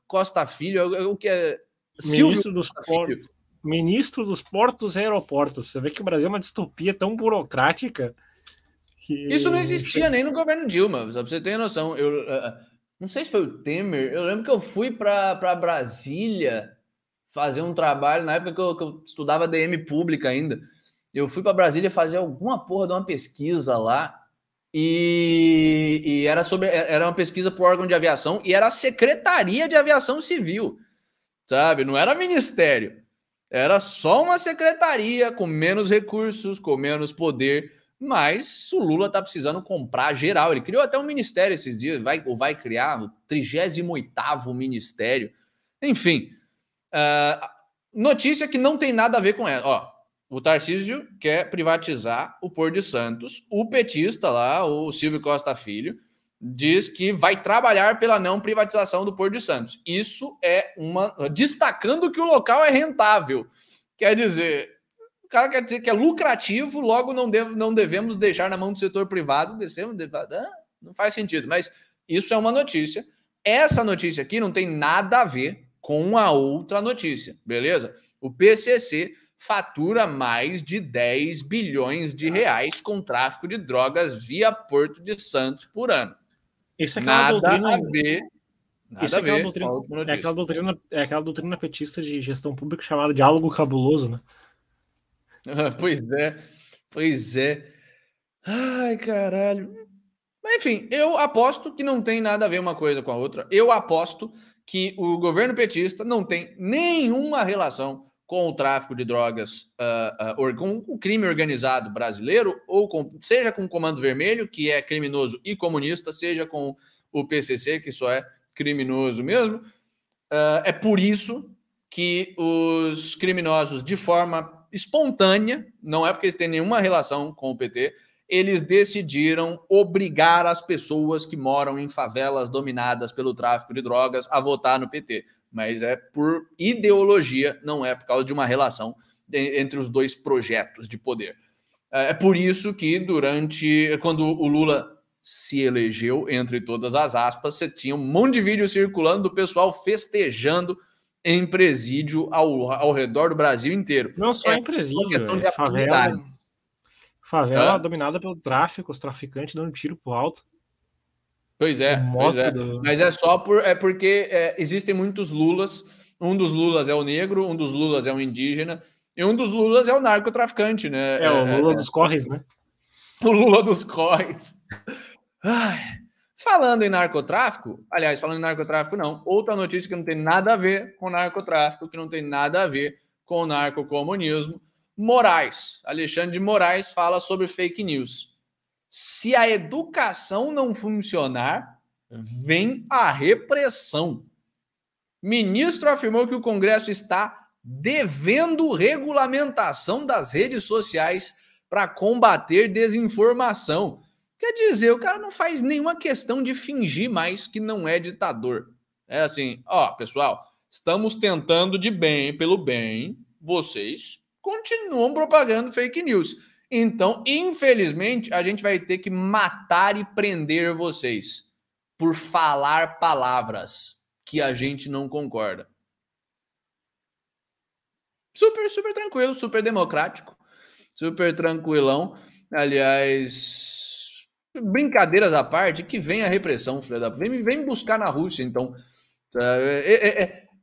Costa Filho. O que é? Ministro dos Portos. Ministro dos Portos e Aeroportos. Você vê que o Brasil é uma distopia tão burocrática que... Isso não existia nem no governo Dilma, só pra você ter noção. Não sei se foi o Temer. Eu lembro que eu fui para Brasília fazer um trabalho, na época que eu estudava DM pública ainda. Eu fui para Brasília fazer alguma porra de uma pesquisa lá. E era uma pesquisa por órgão de aviação e era a Secretaria de Aviação Civil, sabe? Não era ministério, era só uma secretaria com menos recursos, com menos poder, mas o Lula tá precisando comprar geral. Ele criou até um ministério esses dias, vai criar o 38º ministério. Enfim, notícia que não tem nada a ver com ela. Ó, o Tarcísio quer privatizar o Porto de Santos. O petista lá, o Silvio Costa Filho, diz que vai trabalhar pela não privatização do Porto de Santos. Isso é destacando que o local é rentável. Quer dizer, o cara quer dizer que é lucrativo, logo não devemos deixar na mão do setor privado. Não faz sentido, mas isso é uma notícia. Essa notícia aqui não tem nada a ver com a outra notícia, beleza? O PCC fatura mais de 10 bilhões de reais com tráfico de drogas via Porto de Santos por ano. Isso é aquela doutrina... É aquela doutrina petista de gestão pública chamada diálogo cabuloso, né? Pois é. Ai, caralho. Mas, enfim, eu aposto que não tem nada a ver uma coisa com a outra. Eu aposto que o governo petista não tem nenhuma relação com o tráfico de drogas, com o crime organizado brasileiro, seja com o Comando Vermelho, que é criminoso e comunista, seja com o PCC, que só é criminoso mesmo. É por isso que os criminosos, de forma espontânea, não é porque eles têm nenhuma relação com o PT, eles decidiram obrigar as pessoas que moram em favelas dominadas pelo tráfico de drogas a votar no PT. Mas é por ideologia, não é por causa de uma relação entre os dois projetos de poder. É por isso que quando o Lula se elegeu, entre todas as aspas, você tinha um monte de vídeo circulando do pessoal festejando em presídio ao redor do Brasil inteiro. Não só em presídio, favela dominada pelo tráfico, os traficantes dando tiro pro alto. Pois é. Mas é porque existem muitos Lulas. Um dos Lulas é o negro, um dos Lulas é o indígena e um dos Lulas é o narcotraficante, né? O Lula dos corres, né? O Lula dos corres. Falando em narcotráfico, não. Outra notícia que não tem nada a ver com narcotráfico, que não tem nada a ver com o narcocomunismo. Alexandre de Moraes fala sobre fake news. Se a educação não funcionar, vem a repressão. Ministro afirmou que o Congresso está devendo regulamentação das redes sociais para combater desinformação. Quer dizer, o cara não faz nenhuma questão de fingir mais que não é ditador. É assim, pessoal, estamos tentando pelo bem, vocês continuam propagando fake news. Então, infelizmente, a gente vai ter que matar e prender vocês por falar palavras que a gente não concorda. Super, super tranquilo, super democrático, super tranquilão. Aliás, brincadeiras à parte, que vem a repressão, filha da... Vem me buscar na Rússia, então.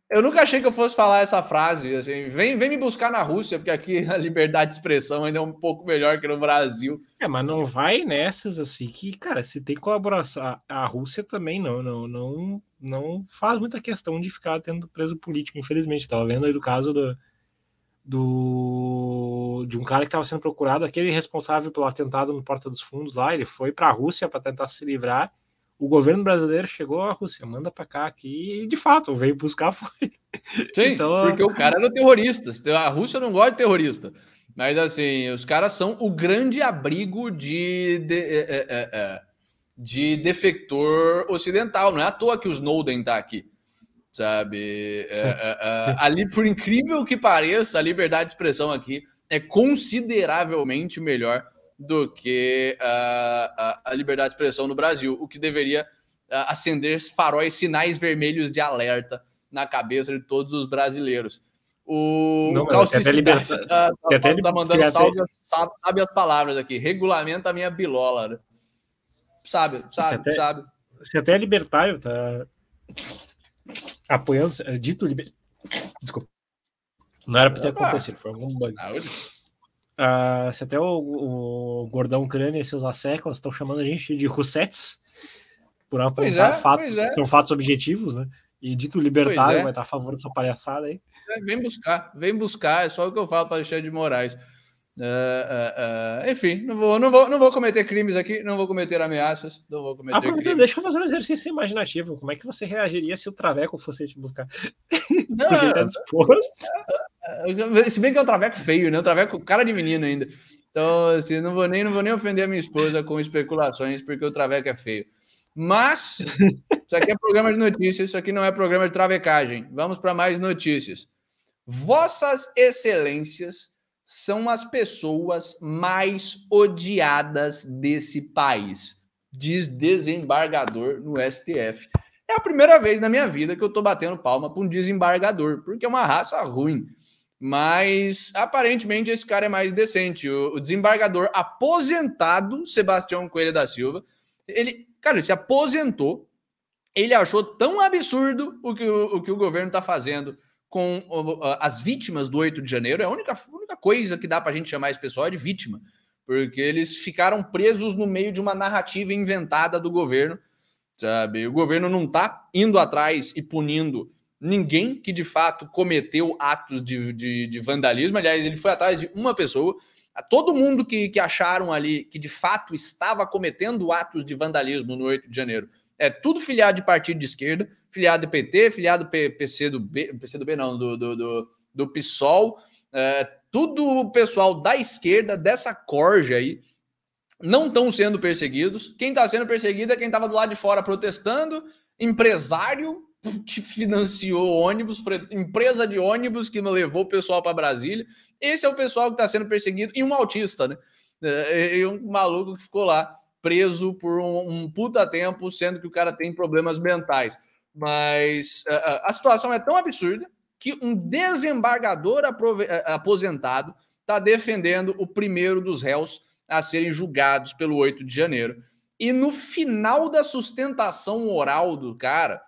Eu nunca achei que eu fosse falar essa frase, assim, vem me buscar na Rússia, porque aqui a liberdade de expressão ainda é um pouco melhor que no Brasil. Mas não vai nessas, assim, que, cara, se tem colaboração, a Rússia também não faz muita questão de ficar tendo preso político, infelizmente. Tava vendo aí do caso de um cara que estava sendo procurado, aquele responsável pelo atentado no Porta dos Fundos lá, ele foi para a Rússia para tentar se livrar. O governo brasileiro chegou à Rússia, manda para cá aqui, e de fato, veio buscar, foi. Sim, então, porque o cara era terrorista. A Rússia não gosta de terrorista. Mas, assim, os caras são o grande abrigo de defector ocidental. Não é à toa que o Snowden tá aqui, sabe? Ali, por incrível que pareça, a liberdade de expressão aqui é consideravelmente melhor do que a liberdade de expressão no Brasil, o que deveria acender faróis, sinais vermelhos de alerta na cabeça de todos os brasileiros. O Causticidade tá mandando sabe as palavras aqui. Regulamenta a minha bilola. Né? Sabe. Se até libertário tá apoiando, dito libertário. Desculpa. Não era pra ter acontecido, foi algum bug. Se até o gordão Ucrânia e seus asseclas estão chamando a gente de Russettes por apontar fatos, são fatos objetivos, né? E dito libertário vai estar a favor dessa palhaçada aí. Vem buscar, é só o que eu falo para Alexandre de Moraes. Enfim, não vou cometer crimes aqui, não vou cometer ameaças, não vou cometer crimes. Deixa eu fazer um exercício imaginativo. Como é que você reagiria se o Traveco fosse te buscar? Não, porque ele tá disposto. Se bem que é um Traveco feio, né? Um Traveco cara de menino ainda. Então, assim, não vou nem ofender a minha esposa com especulações, porque o Traveco é feio. Mas isso aqui é programa de notícias, isso aqui não é programa de travecagem. Vamos para mais notícias. Vossas Excelências são as pessoas mais odiadas desse país, diz desembargador no STF. É a primeira vez na minha vida que eu tô batendo palma para um desembargador, porque é uma raça ruim. Mas, aparentemente, esse cara é mais decente. O desembargador aposentado, Sebastião Coelho da Silva, ele se aposentou. Ele achou tão absurdo o que o governo está fazendo com as vítimas do 8 de janeiro. É a única coisa que dá para a gente chamar esse pessoal de vítima, porque eles ficaram presos no meio de uma narrativa inventada do governo, sabe? O governo não está indo atrás e punindo ninguém que de fato cometeu atos de vandalismo. Aliás, ele foi atrás de uma pessoa. Todo mundo que acharam ali que de fato estava cometendo atos de vandalismo no 8 de janeiro é tudo filiado de partido de esquerda, filiado do PT, filiado do PCdoB não, do PSOL, tudo pessoal da esquerda, dessa corja aí, não estão sendo perseguidos. Quem está sendo perseguido é quem estava do lado de fora protestando, empresário que financiou ônibus, empresa de ônibus que levou o pessoal para Brasília. Esse é o pessoal que está sendo perseguido, e um autista, né? E um maluco que ficou lá preso por um puta tempo, sendo que o cara tem problemas mentais. Mas a situação é tão absurda que um desembargador aposentado está defendendo o primeiro dos réus a serem julgados pelo 8 de janeiro. E no final da sustentação oral do cara,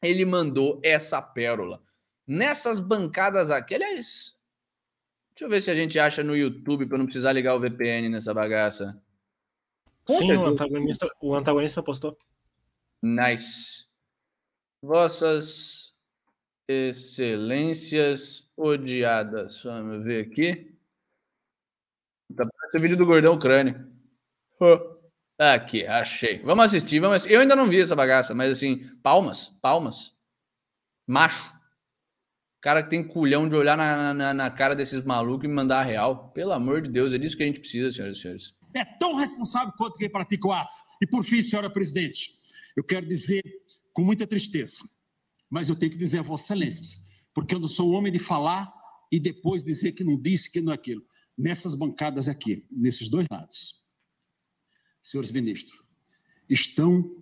ele mandou essa pérola. Nessas bancadas aqui, aliás, deixa eu ver se a gente acha no YouTube para não precisar ligar o VPN nessa bagaça. Sim, o antagonista postou. Nice. Vossas Excelências odiadas. Vamos ver aqui. Tá parecendo o vídeo do Gordão Ucrânia. Aqui, achei. Vamos assistir. Eu ainda não vi essa bagaça, mas assim, palmas. Macho. Cara que tem culhão de olhar na cara desses malucos e me mandar a real. Pelo amor de Deus, é disso que a gente precisa, senhoras e senhores. É tão responsável quanto quem pratica o ato. E por fim, senhora presidente, eu quero dizer com muita tristeza, mas eu tenho que dizer a Vossas Excelências, porque eu não sou homem de falar e depois dizer que não disse, que não é aquilo. Nessas bancadas aqui, nesses dois lados, senhores ministros, estão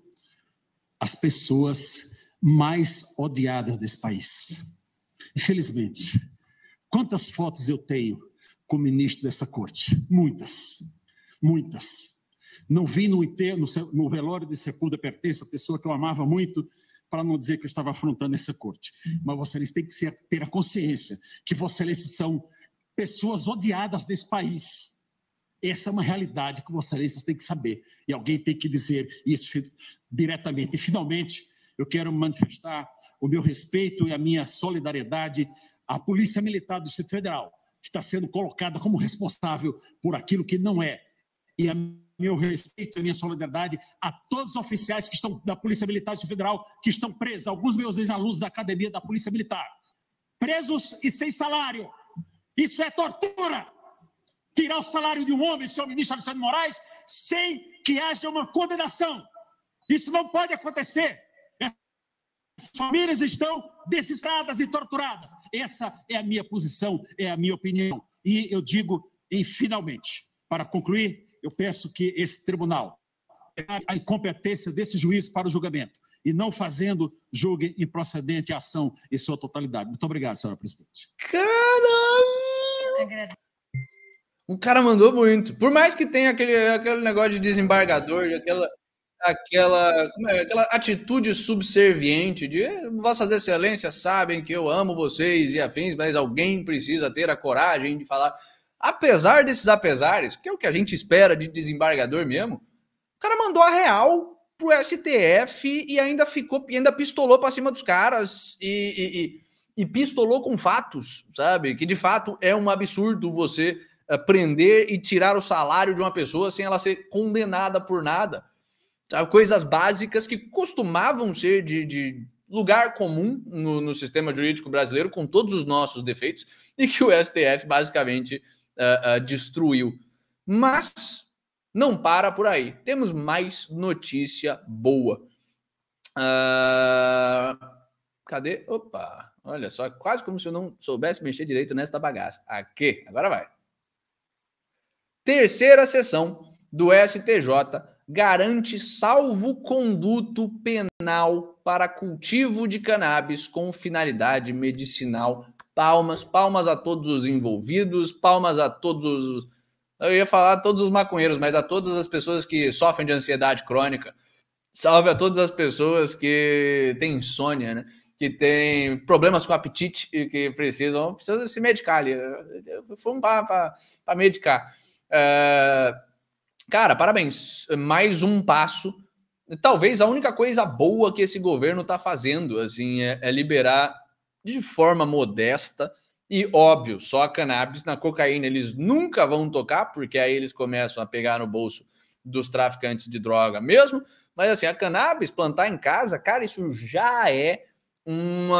as pessoas mais odiadas desse país. Infelizmente, quantas fotos eu tenho com o ministro dessa corte? Muitas. Não vi no velório de Sepúlveda Pertence, a pessoa que eu amava muito, para não dizer que eu estava afrontando essa corte. Mas Vossa Excelência tem que ter a consciência que Vossa Excelência são pessoas odiadas desse país. Essa é uma realidade que Vossa Excelência tem que saber. E alguém tem que dizer isso diretamente. E, finalmente, eu quero manifestar o meu respeito e a minha solidariedade à Polícia Militar do Distrito Federal, que está sendo colocada como responsável por aquilo que não é. E a meu respeito e a minha solidariedade a todos os oficiais que estão da Polícia Militar do Distrito Federal, que estão presos, alguns meus ex-alunos da Academia da Polícia Militar, presos e sem salário. Isso é tortura! Tirar o salário de um homem, senhor ministro Alexandre de Moraes, sem que haja uma condenação. Isso não pode acontecer. As famílias estão desesperadas e torturadas. Essa é a minha posição, é a minha opinião. E eu digo, e finalmente, para concluir, eu peço que esse tribunal tenha a incompetência desse juiz para o julgamento e não fazendo julgue improcedente a ação em sua totalidade. Muito obrigado, senhora presidente. Caralho! O cara mandou muito. Por mais que tenha aquele negócio de desembargador, aquela atitude subserviente de Vossas Excelências sabem que eu amo vocês e afins, mas alguém precisa ter a coragem de falar. Apesar desses apesares, que é o que a gente espera de desembargador mesmo, o cara mandou a real pro STF e ainda pistolou pra cima dos caras e pistolou com fatos, sabe? Que de fato é um absurdo você prender e tirar o salário de uma pessoa sem ela ser condenada por nada. Sabe? Coisas básicas que costumavam ser de lugar comum no sistema jurídico brasileiro, com todos os nossos defeitos, e que o STF basicamente destruiu. Mas não para por aí. Temos mais notícia boa. Cadê? Opa! Olha só, quase como se eu não soubesse mexer direito nesta bagaça. Aqui, agora vai. Terceira sessão do STJ garante salvo-conduto penal para cultivo de cannabis com finalidade medicinal. Palmas a todos os envolvidos, palmas a todos os... Eu ia falar a todos os maconheiros, mas a todas as pessoas que sofrem de ansiedade crônica. Salve a todas as pessoas que têm insônia, né? Que têm problemas com apetite e que precisam se medicar ali. Fomos para medicar. Cara, parabéns. Mais um passo. Talvez a única coisa boa que esse governo está fazendo assim, é liberar de forma modesta e, óbvio, só a cannabis. Na cocaína eles nunca vão tocar, porque aí eles começam a pegar no bolso dos traficantes de droga mesmo. Mas assim, a cannabis, plantar em casa, cara, isso já é um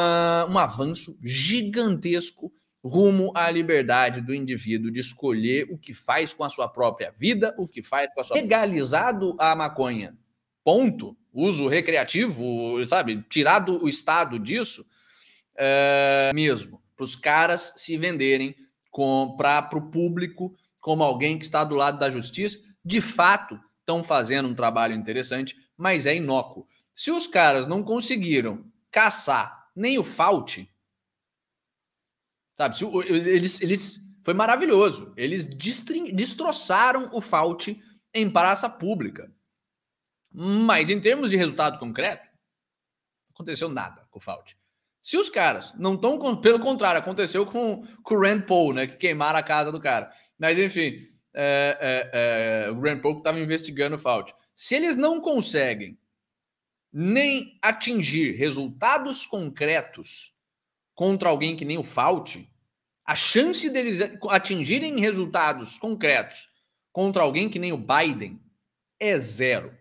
avanço gigantesco rumo à liberdade do indivíduo de escolher o que faz com a sua própria vida, o que faz com a sua... Legalizado a maconha, ponto. Uso recreativo, sabe? Tirado o Estado disso, mesmo. Para os caras se venderem para o público como alguém que está do lado da justiça. De fato, estão fazendo um trabalho interessante, mas é inócuo. Se os caras não conseguiram caçar nem o Fauci, sabe, foi maravilhoso. Eles destroçaram o Fauci em praça pública. Mas em termos de resultado concreto, não aconteceu nada com o Fauci. Se os caras não estão... Pelo contrário, aconteceu com o Rand Paul, né? Que queimaram a casa do cara. Mas enfim, o Rand Paul estava investigando o Fauci. Se eles não conseguem nem atingir resultados concretos contra alguém que nem o Fauci, a chance deles atingirem resultados concretos contra alguém que nem o Biden é zero.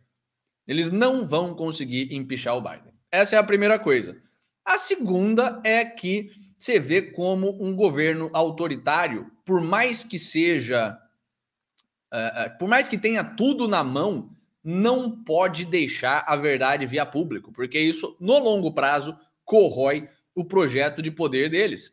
Eles não vão conseguir empichar o Biden. Essa é a primeira coisa. A segunda é que você vê como um governo autoritário, por mais que seja... por mais que tenha tudo na mão, não pode deixar a verdade via público, porque isso, no longo prazo, corrói o projeto de poder deles.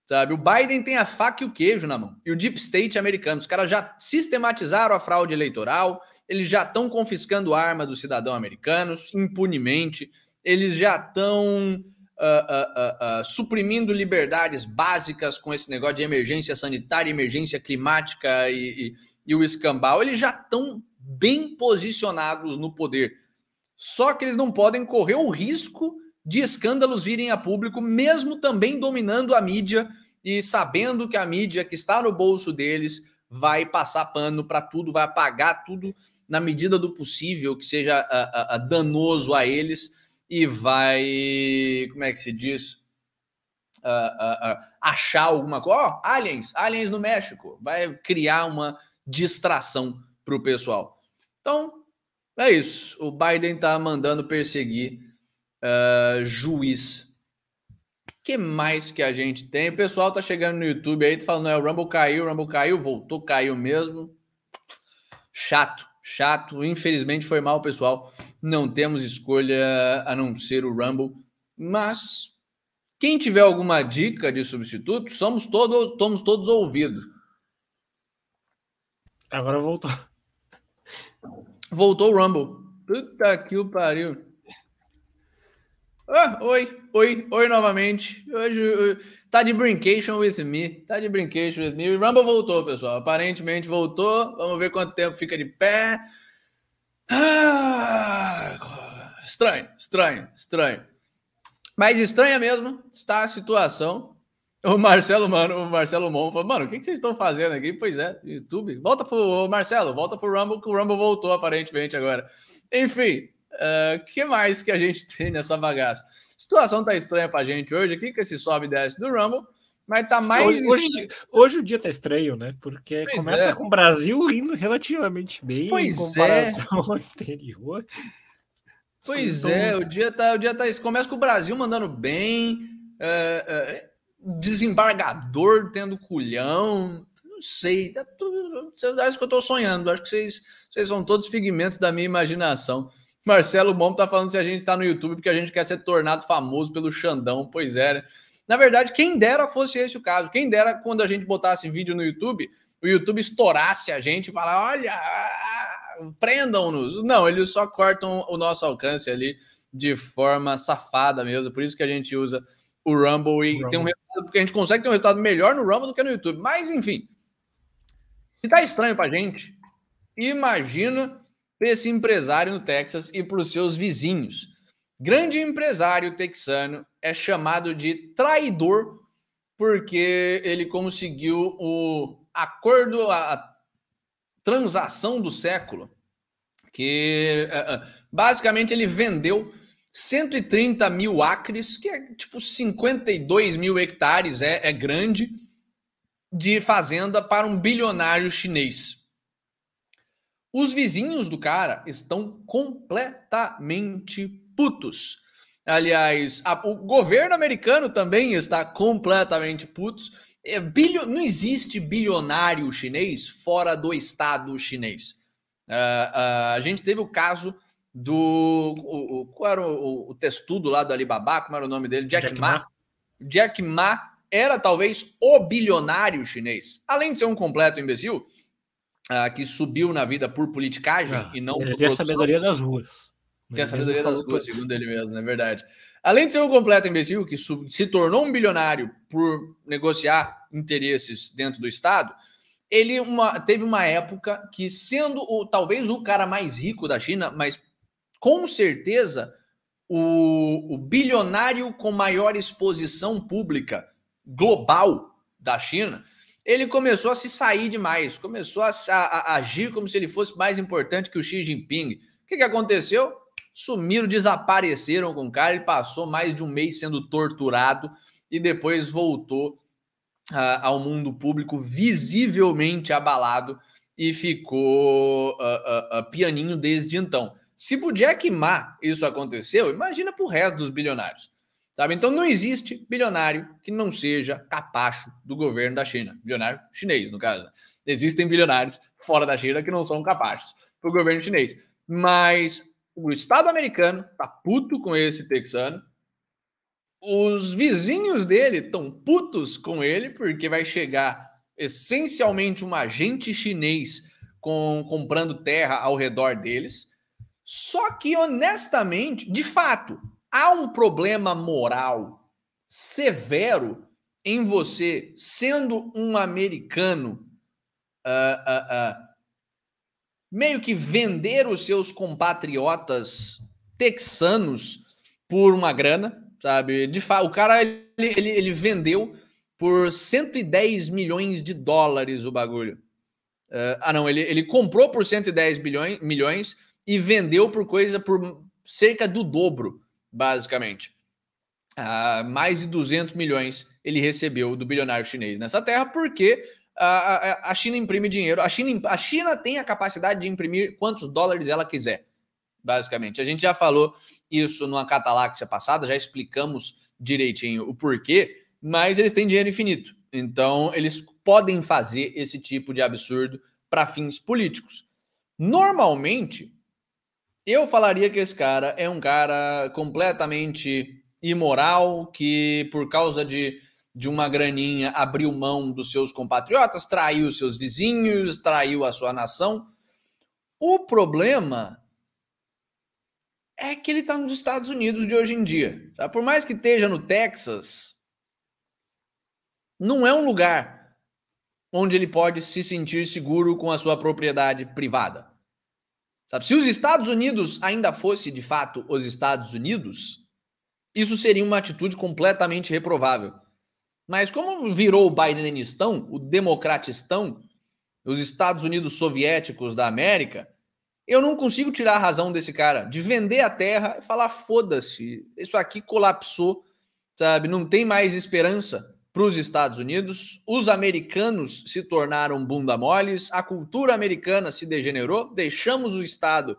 Sabe? O Biden tem a faca e o queijo na mão. E o Deep State americano, os caras já sistematizaram a fraude eleitoral, eles já estão confiscando armas dos cidadãos americanos impunemente, eles já estão suprimindo liberdades básicas com esse negócio de emergência sanitária, emergência climática e o escambau. Eles já estão bem posicionados no poder. Só que eles não podem correr o risco de escândalos virem a público, mesmo também dominando a mídia e sabendo que a mídia que está no bolso deles vai passar pano para tudo, vai apagar tudo na medida do possível que seja danoso a eles e vai, como é que se diz, achar alguma coisa. Aliens no México, vai criar uma distração para o pessoal. Então, é isso. O Biden está mandando perseguir juiz. O que mais que a gente tem? O pessoal tá chegando no YouTube aí, tá falando, o Rumble caiu, voltou, caiu mesmo. Chato. Infelizmente foi mal, pessoal. Não temos escolha a não ser o Rumble. Mas quem tiver alguma dica de substituto, somos todos ouvidos. Agora voltou. Voltou o Rumble. Puta que o pariu. Oi novamente. Hoje tá de brincation with me. O Rumble voltou, pessoal. Aparentemente voltou. Vamos ver quanto tempo fica de pé. Estranho. Mas estranha mesmo está a situação. O Marcelo Mon falou, mano, o que vocês estão fazendo aqui? Pois é, YouTube. Volta pro Marcelo, volta pro Rumble, que o Rumble voltou aparentemente agora. Enfim, que mais que a gente tem nessa bagaça? A situação tá estranha pra gente hoje aqui, com esse sobe e desce do Rumble, mas tá mais... Hoje o dia tá estranho, né? Porque começa com o Brasil indo relativamente bem em comparação ao exterior. Pois é, o dia tá... Começa com o Brasil mandando bem, desembargador tendo culhão, não sei, acho que eu tô sonhando, acho que vocês são todos figmentos da minha imaginação. Marcelo Momo tá falando se a gente tá no YouTube porque a gente quer ser tornado famoso pelo Xandão, pois é, né? Na verdade, quem dera fosse esse o caso, quem dera quando a gente botasse vídeo no YouTube, o YouTube estourasse a gente e falar, olha, prendam-nos. Não, eles só cortam o nosso alcance ali de forma safada mesmo, por isso que a gente usa o Rumble e tem um resultado, porque a gente consegue ter um resultado melhor no Rumble do que no YouTube. Mas, enfim, se tá estranho pra gente, imagina esse empresário no Texas e para os seus vizinhos. Grande empresário texano é chamado de traidor porque ele conseguiu o acordo, a transação do século, que basicamente ele vendeu 130 mil acres, que é tipo 52 mil hectares, é grande, de fazenda para um bilionário chinês. Os vizinhos do cara estão completamente putos. Aliás, o governo americano também está completamente putos. Não existe bilionário chinês fora do Estado chinês. A gente teve o caso qual era o testudo lá do Alibaba, como era o nome dele? Jack Ma. Jack Ma era talvez o bilionário chinês. Além de ser um completo imbecil, que subiu na vida por politicagem e não por produção. Tem a sabedoria das ruas. Tem a sabedoria das ruas, segundo ele mesmo, é verdade. Além de ser um completo imbecil, que se tornou um bilionário por negociar interesses dentro do Estado, ele teve uma época que, sendo talvez o cara mais rico da China, mas com certeza o bilionário com maior exposição pública global da China, ele começou a se sair demais, começou a agir como se ele fosse mais importante que o Xi Jinping. O que aconteceu? Sumiram, desapareceram com o cara, ele passou mais de um mês sendo torturado e depois voltou ao mundo público visivelmente abalado e ficou pianinho desde então. Se pro Jack Ma isso aconteceu, imagina pro resto dos bilionários. Sabe? Então não existe bilionário que não seja capacho do governo da China. Bilionário chinês, no caso. Existem bilionários fora da China que não são capazes pro governo chinês. Mas o Estado americano tá puto com esse texano. Os vizinhos dele estão putos com ele, porque vai chegar essencialmente um agente chinês comprando terra ao redor deles. Só que, honestamente, de fato, há um problema moral severo em você, sendo um americano, meio que vender os seus compatriotas texanos por uma grana, sabe? De fato, o cara ele vendeu por 110 milhões de dólares o bagulho. Não, ele comprou por 110 milhões e vendeu por cerca do dobro, basicamente. Mais de 200 milhões ele recebeu do bilionário chinês nessa terra, porque a China imprime dinheiro. A China tem a capacidade de imprimir quantos dólares ela quiser, basicamente. A gente já falou isso numa Cataláxia passada, já explicamos direitinho o porquê, mas eles têm dinheiro infinito. Então, eles podem fazer esse tipo de absurdo para fins políticos. Normalmente, eu falaria que esse cara é um cara completamente imoral, que por causa de uma graninha abriu mão dos seus compatriotas, traiu seus vizinhos, traiu a sua nação. O problema é que ele está nos Estados Unidos de hoje em dia. Tá? Por mais que esteja no Texas, não é um lugar onde ele pode se sentir seguro com a sua propriedade privada. Sabe? Se os Estados Unidos ainda fosse, de fato, os Estados Unidos, isso seria uma atitude completamente reprovável. Mas como virou o Bidenistão, o democratistão, os Estados Unidos soviéticos da América, eu não consigo tirar a razão desse cara de vender a terra e falar, foda-se, isso aqui colapsou, sabe? Não tem mais esperança para os Estados Unidos, os americanos se tornaram bunda moles, a cultura americana se degenerou, deixamos o Estado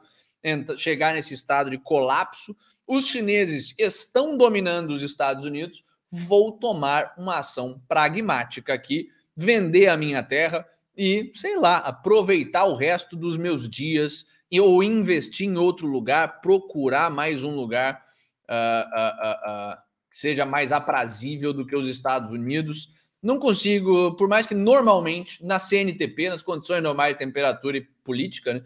chegar nesse estado de colapso, os chineses estão dominando os Estados Unidos, vou tomar uma ação pragmática aqui, vender a minha terra e, sei lá, aproveitar o resto dos meus dias ou investir em outro lugar, procurar mais um lugar que seja mais aprazível do que os Estados Unidos. Não consigo, por mais que normalmente, na CNTP, nas condições normais de temperatura e política, né,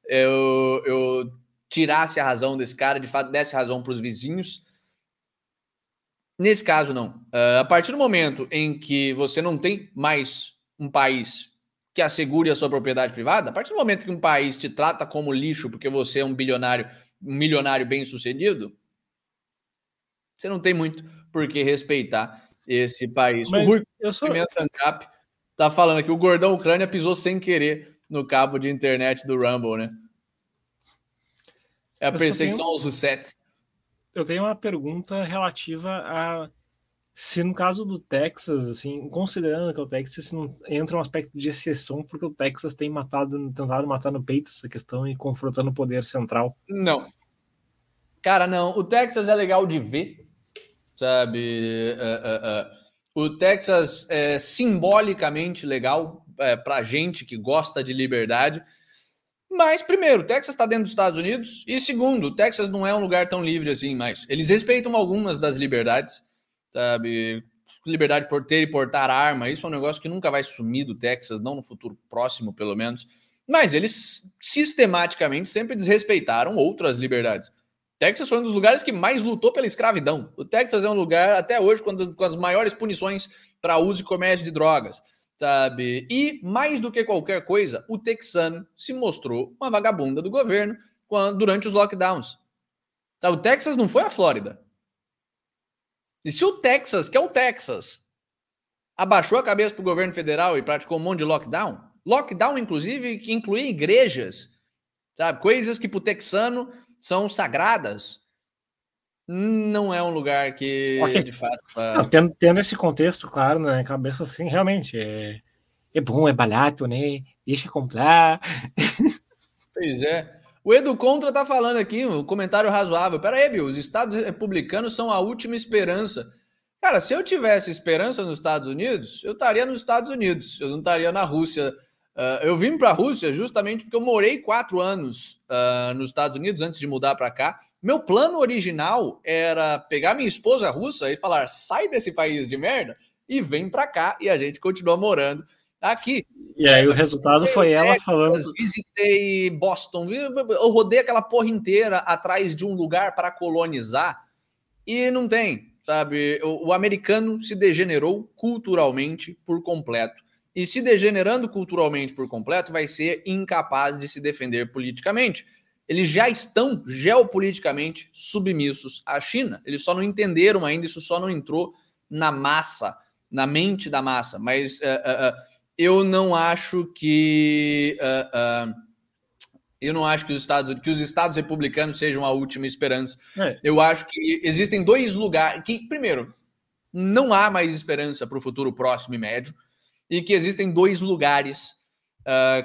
eu tirasse a razão desse cara, de fato, desse razão para os vizinhos. Nesse caso, não. A partir do momento em que você não tem mais um país que assegure a sua propriedade privada, a partir do momento que um país te trata como lixo porque você é um milionário bem-sucedido, você não tem muito por que respeitar esse país. Mas o Rui eu tá falando que o gordão Ucrânia pisou sem querer no cabo de internet do Rumble, né? É a perseguição aos Russettes. Eu tenho uma pergunta relativa a se no caso do Texas, assim, considerando que o Texas não entra um aspecto de exceção, porque o Texas tem tentado matar no peito essa questão e confrontando o poder central. Não. Cara, não. O Texas é legal de ver, sabe? O Texas é simbolicamente legal pra gente que gosta de liberdade. Mas, primeiro, o Texas está dentro dos Estados Unidos. E, segundo, o Texas não é um lugar tão livre assim mais. Eles respeitam algumas das liberdades, sabe? Liberdade por ter e portar arma. Isso é um negócio que nunca vai sumir do Texas, não no futuro próximo, pelo menos. Mas eles sistematicamente sempre desrespeitaram outras liberdades. Texas foi um dos lugares que mais lutou pela escravidão. O Texas é um lugar, até hoje, com as maiores punições para uso e comércio de drogas, sabe? E, mais do que qualquer coisa, o texano se mostrou uma vagabunda do governo durante os lockdowns. Tá? O Texas não foi a Flórida. E se o Texas, que é o Texas, abaixou a cabeça para o governo federal e praticou um monte de lockdown, inclusive, que incluía igrejas, sabe? Coisas que para o texano são sagradas, não é um lugar que, de fato... Não, tendo esse contexto, claro, na cabeça, assim, realmente, é bom, é barato, né? Deixa comprar. Pois é. O Edu Contra tá falando aqui, um comentário razoável. Pera aí, Bill, os estados republicanos são a última esperança. Cara, se eu tivesse esperança nos Estados Unidos, eu estaria nos Estados Unidos, eu não estaria na Rússia. Eu vim para a Rússia justamente porque eu morei 4 anos nos Estados Unidos antes de mudar para cá. Meu plano original era pegar minha esposa russa e falar, sai desse país de merda e vem para cá, e a gente continua morando aqui. E aí o resultado foi ela falando... Visitei Boston, eu rodei aquela porra inteira atrás de um lugar para colonizar e não tem, sabe? O americano se degenerou culturalmente por completo. E se degenerando culturalmente por completo, vai ser incapaz de se defender politicamente. eles já estão geopoliticamente submissos à China. Eles só não entenderam ainda, isso só não entrou na massa, na mente da massa. Mas eu não acho que os estados republicanos sejam a última esperança. Eu acho que existem dois lugares que, primeiro, não há mais esperança para o futuro próximo e médio, e que existem dois lugares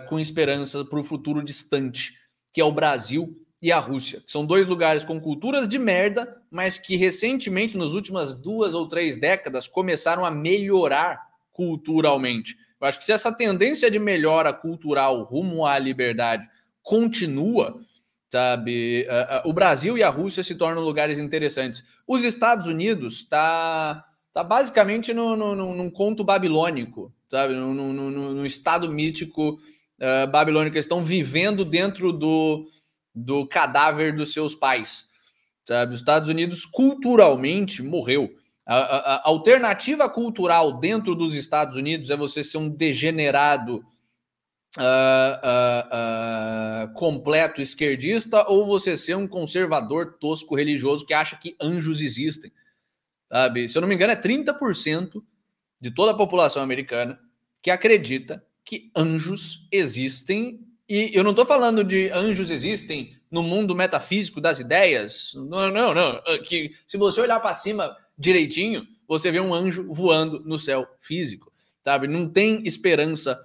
com esperança para o futuro distante, que é o Brasil e a Rússia, que são dois lugares com culturas de merda, mas que recentemente, nas últimas 2 ou 3 décadas, começaram a melhorar culturalmente. Eu acho que se essa tendência de melhora cultural rumo à liberdade continua, sabe, o Brasil e a Rússia se tornam lugares interessantes. Os Estados Unidos tá basicamente num conto babilônico, sabe, num estado mítico babilônico. Eles estão vivendo dentro do cadáver dos seus pais, sabe? Os Estados Unidos culturalmente morreu. A alternativa cultural dentro dos Estados Unidos é você ser um degenerado completo esquerdista, ou você ser um conservador tosco religioso que acha que anjos existem, sabe? Se eu não me engano, é 30% de toda a população americana que acredita que anjos existem. E eu não estou falando de anjos existem no mundo metafísico das ideias. Não. Que se você olhar para cima direitinho, você vê um anjo voando no céu físico, sabe? Não tem esperança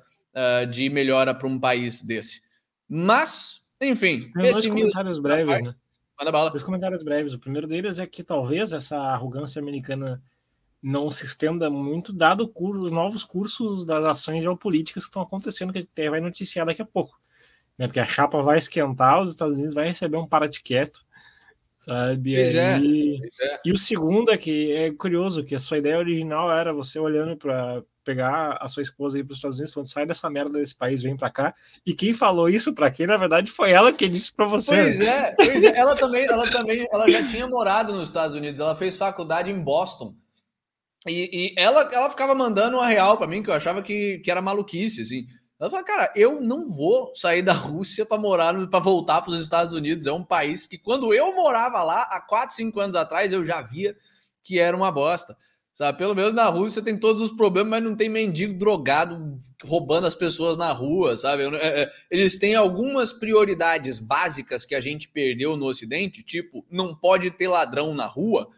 de melhora para um país desse. Mas, enfim... Tem dois comentários breves, né? Manda bala. 2 comentários breves. O primeiro deles é que talvez essa arrogância americana não se estenda muito, dado os novos cursos das ações geopolíticas que estão acontecendo, que a gente vai noticiar daqui a pouco. Né? Porque a chapa vai esquentar, os Estados Unidos vai receber um para-te-quieto, sabe? E o segundo é que é curioso, que a sua ideia original era você olhando para pegar a sua esposa e ir para os Estados Unidos, falando, sai dessa merda desse país, vem para cá. E quem falou isso para quem, na verdade, foi ela que disse para você. Pois é. Ela já tinha morado nos Estados Unidos, ela fez faculdade em Boston. E ela ficava mandando uma real para mim, que eu achava que era maluquice, assim. Ela falou, cara, eu não vou sair da Rússia para voltar para os Estados Unidos. É um país que, quando eu morava lá, há 4, 5 anos atrás, eu já via que era uma bosta. Sabe? Pelo menos na Rússia tem todos os problemas, mas não tem mendigo drogado roubando as pessoas na rua, sabe? Eles têm algumas prioridades básicas que a gente perdeu no Ocidente, tipo, não pode ter ladrão na rua,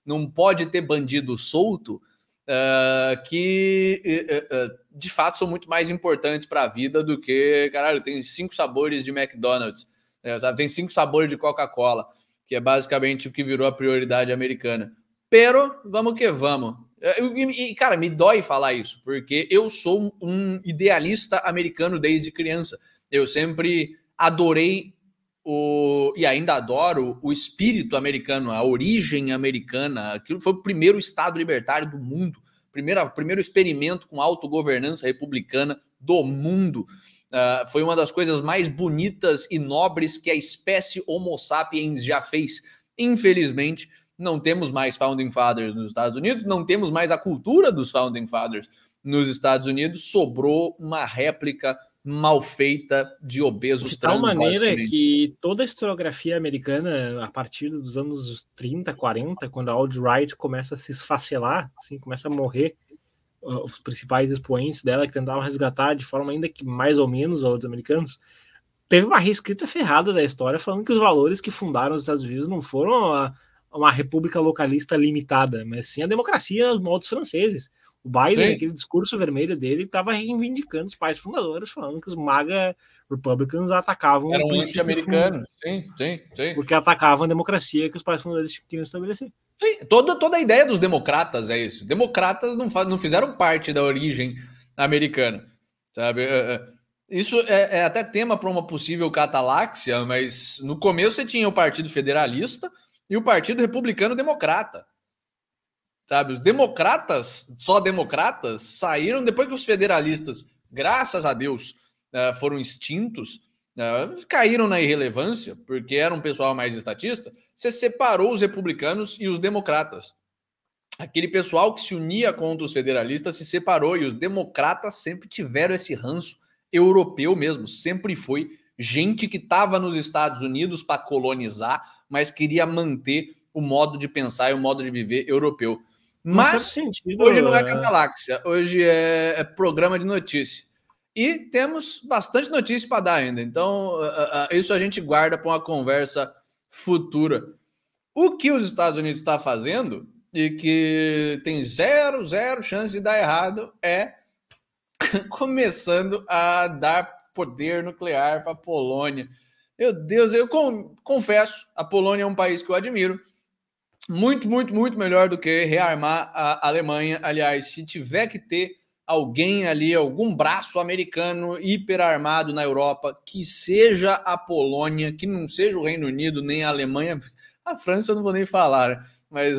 não pode ter bandido solto, que de fato são muito mais importantes para a vida do que, caralho, tem 5 sabores de McDonald's, sabe? Tem 5 sabores de Coca-Cola, que é basicamente o que virou a prioridade americana. Pero, vamos que vamos. E, cara, me dói falar isso, porque eu sou um idealista americano desde criança. Eu sempre adorei e ainda adoro o espírito americano, a origem americana. Aquilo foi o primeiro estado libertário do mundo, primeiro experimento com autogovernança republicana do mundo. Foi uma das coisas mais bonitas e nobres que a espécie Homo sapiens já fez. Infelizmente, não temos mais Founding Fathers nos Estados Unidos, não temos mais a cultura dos Founding Fathers nos Estados Unidos, sobrou uma réplica mal feita de obesos de tal maneira que toda a historiografia americana, a partir dos anos 30, 40, quando a alt-right começa a se esfacelar, assim, começa a morrer, os principais expoentes dela que tentavam resgatar de forma ainda que mais ou menos os americanos, teve uma reescrita ferrada da história falando que os valores que fundaram os Estados Unidos não foram uma república localista limitada, mas sim a democracia nos moldes franceses. O Biden, aquele discurso vermelho dele, estava reivindicando os pais fundadores, falando que os MAGA Republicans atacavam... Eram anti-americanos, sim. Porque atacavam a democracia que os pais fundadores queriam estabelecer. Sim, toda a ideia dos democratas é isso. Democratas não fizeram parte da origem americana, sabe? Isso é até tema para uma possível cataláxia, mas no começo você tinha o Partido Federalista e o Partido Republicano Democrata. Sabe, os democratas, só democratas, saíram depois que os federalistas, graças a Deus, foram extintos, caíram na irrelevância, porque era um pessoal mais estatista. Você separou os republicanos e os democratas. Aquele pessoal que se unia contra os federalistas se separou, e os democratas sempre tiveram esse ranço europeu mesmo, sempre foi gente que estava nos Estados Unidos para colonizar, mas queria manter o modo de pensar e o modo de viver europeu. Mas sentido, hoje não é galáxia, hoje é programa de notícia. E temos bastante notícia para dar ainda. Então, isso a gente guarda para uma conversa futura. O que os Estados Unidos está fazendo, e que tem zero chance de dar errado, é começando a dar poder nuclear para a Polônia. Meu Deus, eu confesso, a Polônia é um país que eu admiro. Muito melhor do que rearmar a Alemanha. Aliás, se tiver que ter alguém ali, algum braço americano hiperarmado na Europa, que seja a Polônia, que não seja o Reino Unido, nem a Alemanha, a França eu não vou nem falar, né? Mas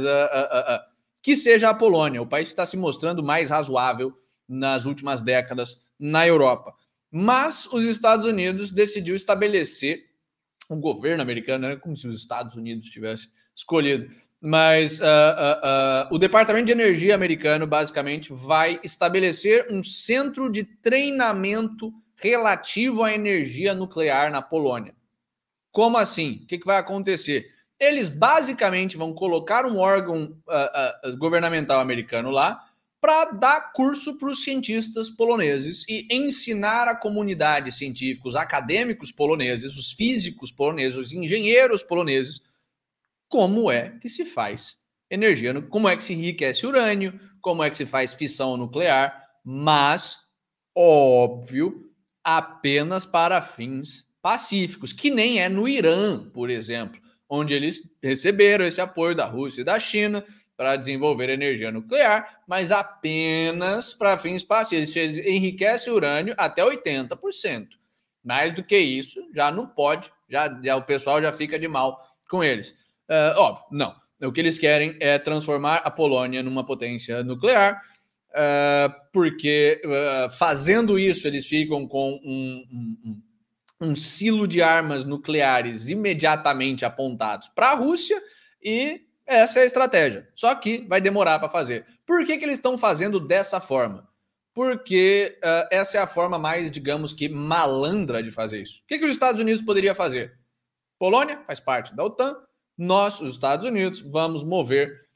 que seja a Polônia, o país que está se mostrando mais razoável nas últimas décadas na Europa. Mas os Estados Unidos decidiu estabelecer um governo americano, né? Como se os Estados Unidos tivesse escolhido, mas o Departamento de Energia americano basicamente vai estabelecer um centro de treinamento relativo à energia nuclear na Polônia. Como assim? O que vai acontecer? Eles basicamente vão colocar um órgão governamental americano lá para dar curso para os cientistas poloneses e ensinar a comunidade científica, os acadêmicos poloneses, os físicos poloneses, os engenheiros poloneses, como é que se faz energia, como é que se enriquece urânio, como é que se faz fissão nuclear, mas, óbvio, apenas para fins pacíficos, que nem é no Irã, por exemplo, onde eles receberam esse apoio da Rússia e da China para desenvolver energia nuclear, mas apenas para fins pacíficos. Eles enriquecem urânio até 80%. Mais do que isso, já não pode, já o pessoal já fica de mal com eles. Óbvio, não. O que eles querem é transformar a Polônia numa potência nuclear, porque fazendo isso eles ficam com um silo de armas nucleares imediatamente apontados para a Rússia, e essa é a estratégia. Só que vai demorar para fazer. Por que eles estão fazendo dessa forma? Porque essa é a forma mais, digamos que, malandra de fazer isso. O que os Estados Unidos poderiam fazer? Polônia faz parte da OTAN. Nós, os Estados Unidos, vamos mover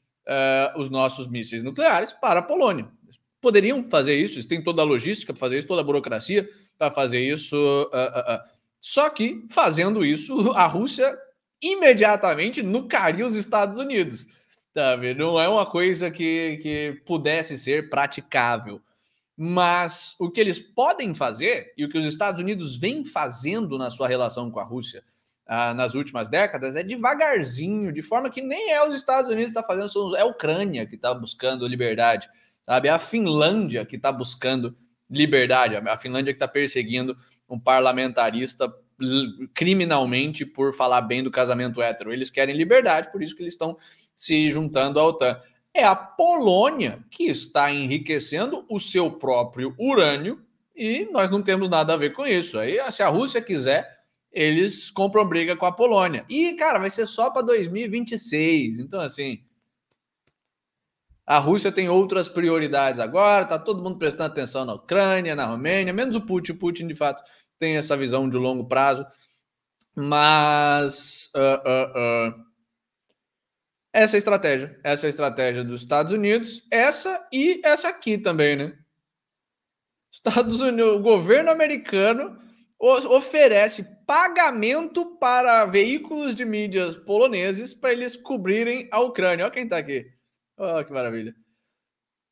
os nossos mísseis nucleares para a Polônia. Eles poderiam fazer isso, eles têm toda a logística para fazer isso, toda a burocracia para fazer isso. Só que, fazendo isso, a Rússia imediatamente nucaria os Estados Unidos. Sabe? Não é uma coisa que pudesse ser praticável. Mas o que eles podem fazer, e o que os Estados Unidos vêm fazendo na sua relação com a Rússia nas últimas décadas, é devagarzinho, de forma que nem é os Estados Unidos que está fazendo, é a Ucrânia que está buscando liberdade, sabe? É a Finlândia que está buscando liberdade, a Finlândia que está perseguindo um parlamentarista criminalmente por falar bem do casamento hétero. Eles querem liberdade, por isso que eles estão se juntando à OTAN. É a Polônia que está enriquecendo o seu próprio urânio e nós não temos nada a ver com isso. Aí, se a Rússia quiser, eles compram briga com a Polônia. E, cara, vai ser só para 2026. Então, assim, a Rússia tem outras prioridades agora, tá todo mundo prestando atenção na Ucrânia, na Romênia, menos o Putin. O Putin, de fato, tem essa visão de longo prazo. Mas essa é a estratégia dos Estados Unidos, essa e essa aqui também, né? Estados Unidos, o governo americano oferece pagamento para veículos de mídias poloneses para eles cobrirem a Ucrânia. Olha quem tá aqui. Oh, que maravilha.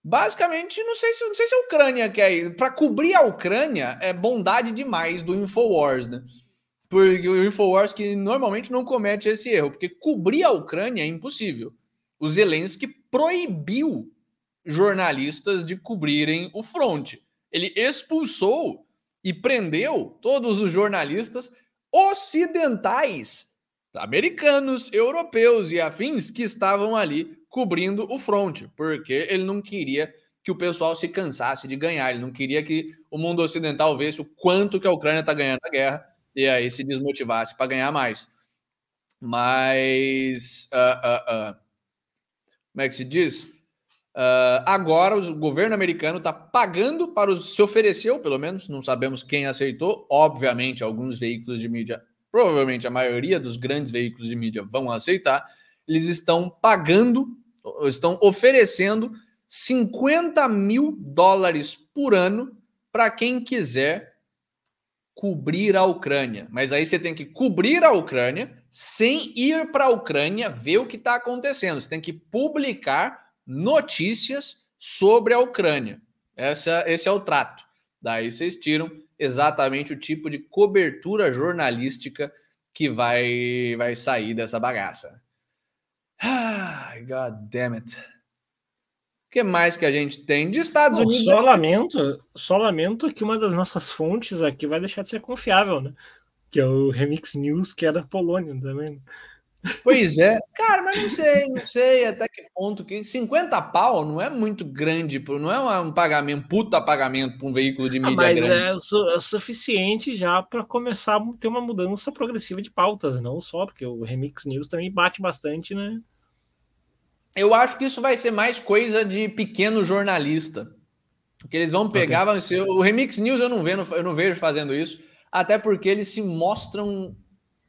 Basicamente, não sei se a Ucrânia quer ir. Para cobrir a Ucrânia é bondade demais do InfoWars, né? Porque o InfoWars que normalmente não comete esse erro, porque cobrir a Ucrânia é impossível. O Zelensky proibiu jornalistas de cobrirem o fronte. Ele expulsou e prendeu todos os jornalistas ocidentais, americanos, europeus e afins que estavam ali cobrindo o fronte, porque ele não queria que o pessoal se cansasse de ganhar, ele não queria que o mundo ocidental visse o quanto que a Ucrânia está ganhando a guerra e aí se desmotivasse para ganhar mais. Mas, como é que se diz? Agora o governo americano está pagando para se ofereceu, pelo menos, não sabemos quem aceitou, obviamente alguns veículos de mídia, provavelmente a maioria dos grandes veículos de mídia vão aceitar, eles estão pagando, estão oferecendo $50 mil por ano para quem quiser cobrir a Ucrânia. Mas aí você tem que cobrir a Ucrânia sem ir para a Ucrânia ver o que está acontecendo. Você tem que publicar notícias sobre a Ucrânia. Esse é o trato. Daí vocês tiram exatamente o tipo de cobertura jornalística que vai sair dessa bagaça. God damn it. O que mais que a gente tem de Estados Unidos? Só lamento que uma das nossas fontes aqui vai deixar de ser confiável, né? Que é o Remix News, que é da Polônia também. Pois é. Cara, mas não sei até que ponto que 50 pau não é muito grande, não é um pagamento, puta pagamento para um veículo de mídia mas grande. É o suficiente já para começar a ter uma mudança progressiva de pautas, não só, porque o Remix News também bate bastante, né? Eu acho que isso vai ser mais coisa de pequeno jornalista. Que eles vão pegar, vai ser, o Remix News eu não vejo fazendo isso, até porque eles se mostram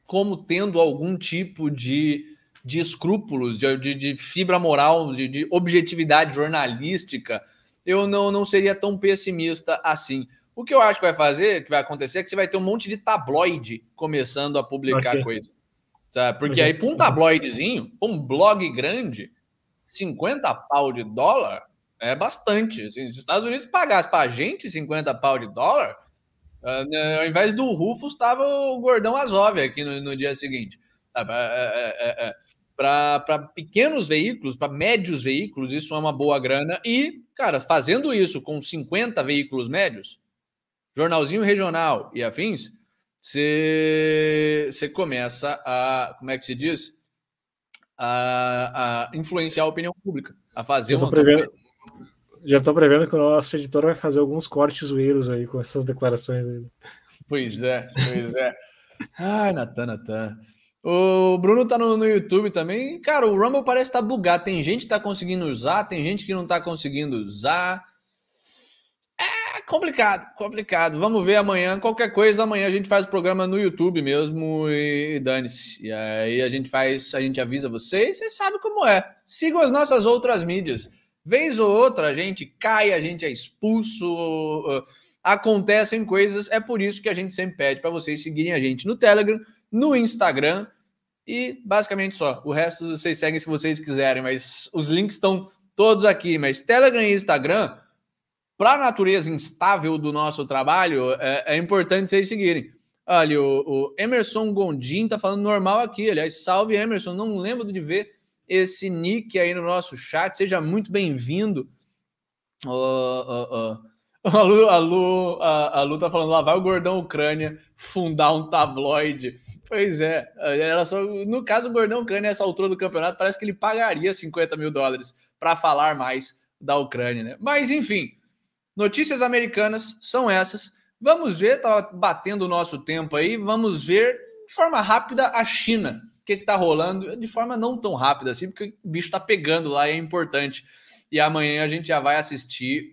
como tendo algum tipo de escrúpulos, de fibra moral, de objetividade jornalística. Eu não seria tão pessimista assim. O que eu acho que vai acontecer é que você vai ter um monte de tabloide começando a publicar coisa. Sabe? Porque aí, para um tabloidezinho, um blog grande, 50 pau de dólar é bastante. Assim, se os Estados Unidos pagassem para a gente 50 pau de dólar, ao invés do Rufus, estava o Gordão Azov aqui no dia seguinte. Para pequenos veículos, para médios veículos, isso é uma boa grana. E, cara, fazendo isso com 50 veículos médios, jornalzinho regional e afins, você começa a, como é que se diz? A influenciar a opinião pública, a fazer uma campanha. Já estou prevendo que o nosso editor vai fazer alguns cortes zoeiros aí com essas declarações aí. Pois é. Ai, Natan. O Bruno tá no YouTube também. Cara, o Rumble parece estar bugado. Tem gente que tá conseguindo usar, tem gente que não tá conseguindo usar. É complicado. Vamos ver amanhã. Qualquer coisa, amanhã a gente faz o programa no YouTube mesmo e dane-se. E aí a gente avisa vocês sabem como é. Sigam as nossas outras mídias. Vez ou outra a gente cai, a gente é expulso, acontecem coisas. É por isso que a gente sempre pede para vocês seguirem a gente no Telegram, no Instagram e basicamente só. O resto vocês seguem se vocês quiserem, mas os links estão todos aqui. Mas Telegram e Instagram, para a natureza instável do nosso trabalho, é importante vocês seguirem. Olha, o Emerson Gondim tá falando normal aqui. Aliás, salve Emerson, não lembro de ver esse nick aí no nosso chat. Seja muito bem-vindo. A Lu tá falando, lá vai o Gordão Ucrânia fundar um tabloide. Pois é, era só, no caso o Gordão Ucrânia, nessa altura do campeonato, parece que ele pagaria $50 mil para falar mais da Ucrânia, né? Mas enfim, notícias americanas são essas. Vamos ver, tá batendo o nosso tempo aí, vamos ver de forma rápida a China. O que tá rolando? De forma não tão rápida assim, porque o bicho tá pegando lá e é importante. E amanhã a gente já vai assistir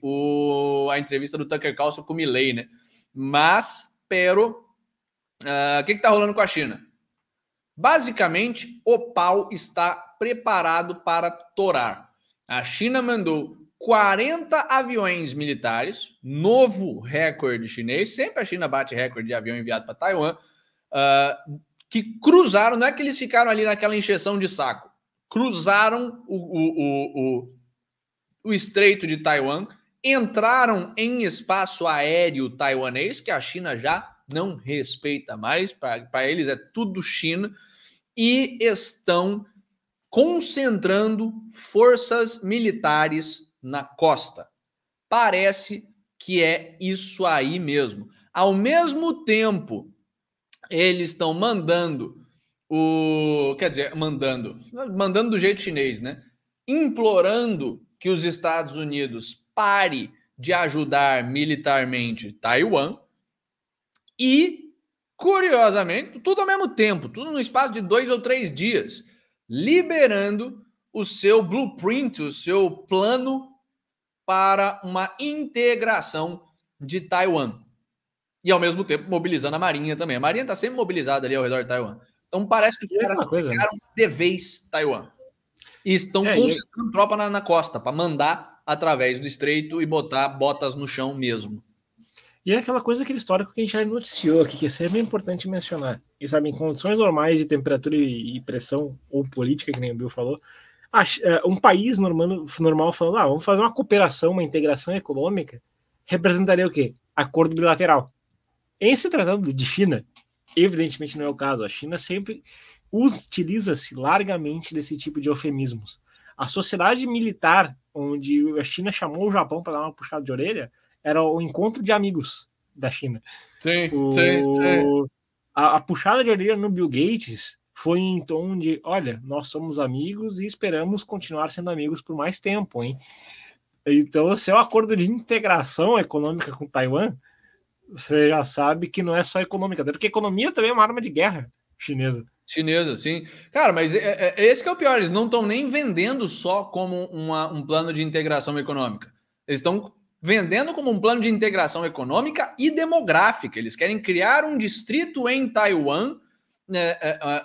a entrevista do Tucker Carlson com o Milley, né? Mas, o que tá rolando com a China? Basicamente, o pau está preparado para torar. A China mandou 40 aviões militares, novo recorde chinês. Sempre a China bate recorde de avião enviado para Taiwan, que cruzaram, não é que eles ficaram ali naquela encheção de saco, cruzaram o Estreito de Taiwan, entraram em espaço aéreo taiwanês, que a China já não respeita mais, para eles é tudo China, e estão concentrando forças militares na costa. Parece que é isso aí mesmo. Ao mesmo tempo, eles estão mandando mandando do jeito chinês, né? Implorando que os Estados Unidos pare de ajudar militarmente Taiwan e, curiosamente, tudo ao mesmo tempo, tudo no espaço de 2 ou 3 dias, liberando o seu blueprint, o seu plano para uma integração de Taiwan. E, ao mesmo tempo, mobilizando a Marinha também. A Marinha está sempre mobilizada ali ao redor de Taiwan. Então, parece que os caras pegaram de vez Taiwan. E estão concentrando tropa na costa para mandar através do estreito e botar botas no chão mesmo. E é aquela coisa, aquele histórico que a gente já noticiou aqui, que é sempre importante mencionar. E sabe, em condições normais de temperatura e pressão, ou política, que nem o Bill falou, um país normal falando, vamos fazer uma cooperação, uma integração econômica, representaria o quê? Acordo bilateral. Em se tratando de China, evidentemente não é o caso. A China sempre utiliza-se largamente desse tipo de eufemismos. A sociedade militar, onde a China chamou o Japão para dar uma puxada de orelha, era o encontro de amigos da China. Sim. A puxada de orelha no Bill Gates foi em tom de, olha, nós somos amigos e esperamos continuar sendo amigos por mais tempo, hein? Então, o seu acordo de integração econômica com Taiwan, você já sabe que não é só econômica, até porque economia também é uma arma de guerra chinesa. Chinesa, sim. Cara, mas esse que é o pior, eles não estão nem vendendo só como um plano de integração econômica. Eles estão vendendo como um plano de integração econômica e demográfica. Eles querem criar um distrito em Taiwan,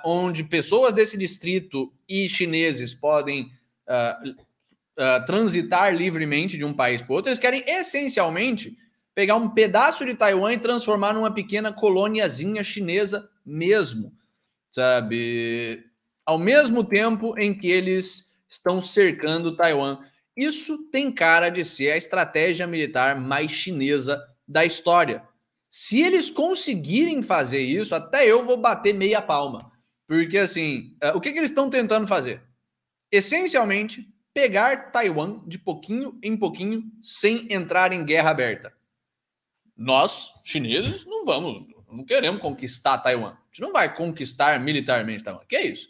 onde pessoas desse distrito e chineses podem transitar livremente de um país para o outro. Eles querem, essencialmente, pegar um pedaço de Taiwan e transformar numa pequena coloniazinha chinesa mesmo, sabe? Ao mesmo tempo em que eles estão cercando Taiwan. Isso tem cara de ser a estratégia militar mais chinesa da história. Se eles conseguirem fazer isso, até eu vou bater meia palma. Porque, assim, o que eles estão tentando fazer? Essencialmente, pegar Taiwan de pouquinho em pouquinho sem entrar em guerra aberta. Nós, chineses, não queremos conquistar Taiwan. A gente não vai conquistar militarmente Taiwan. Que é isso?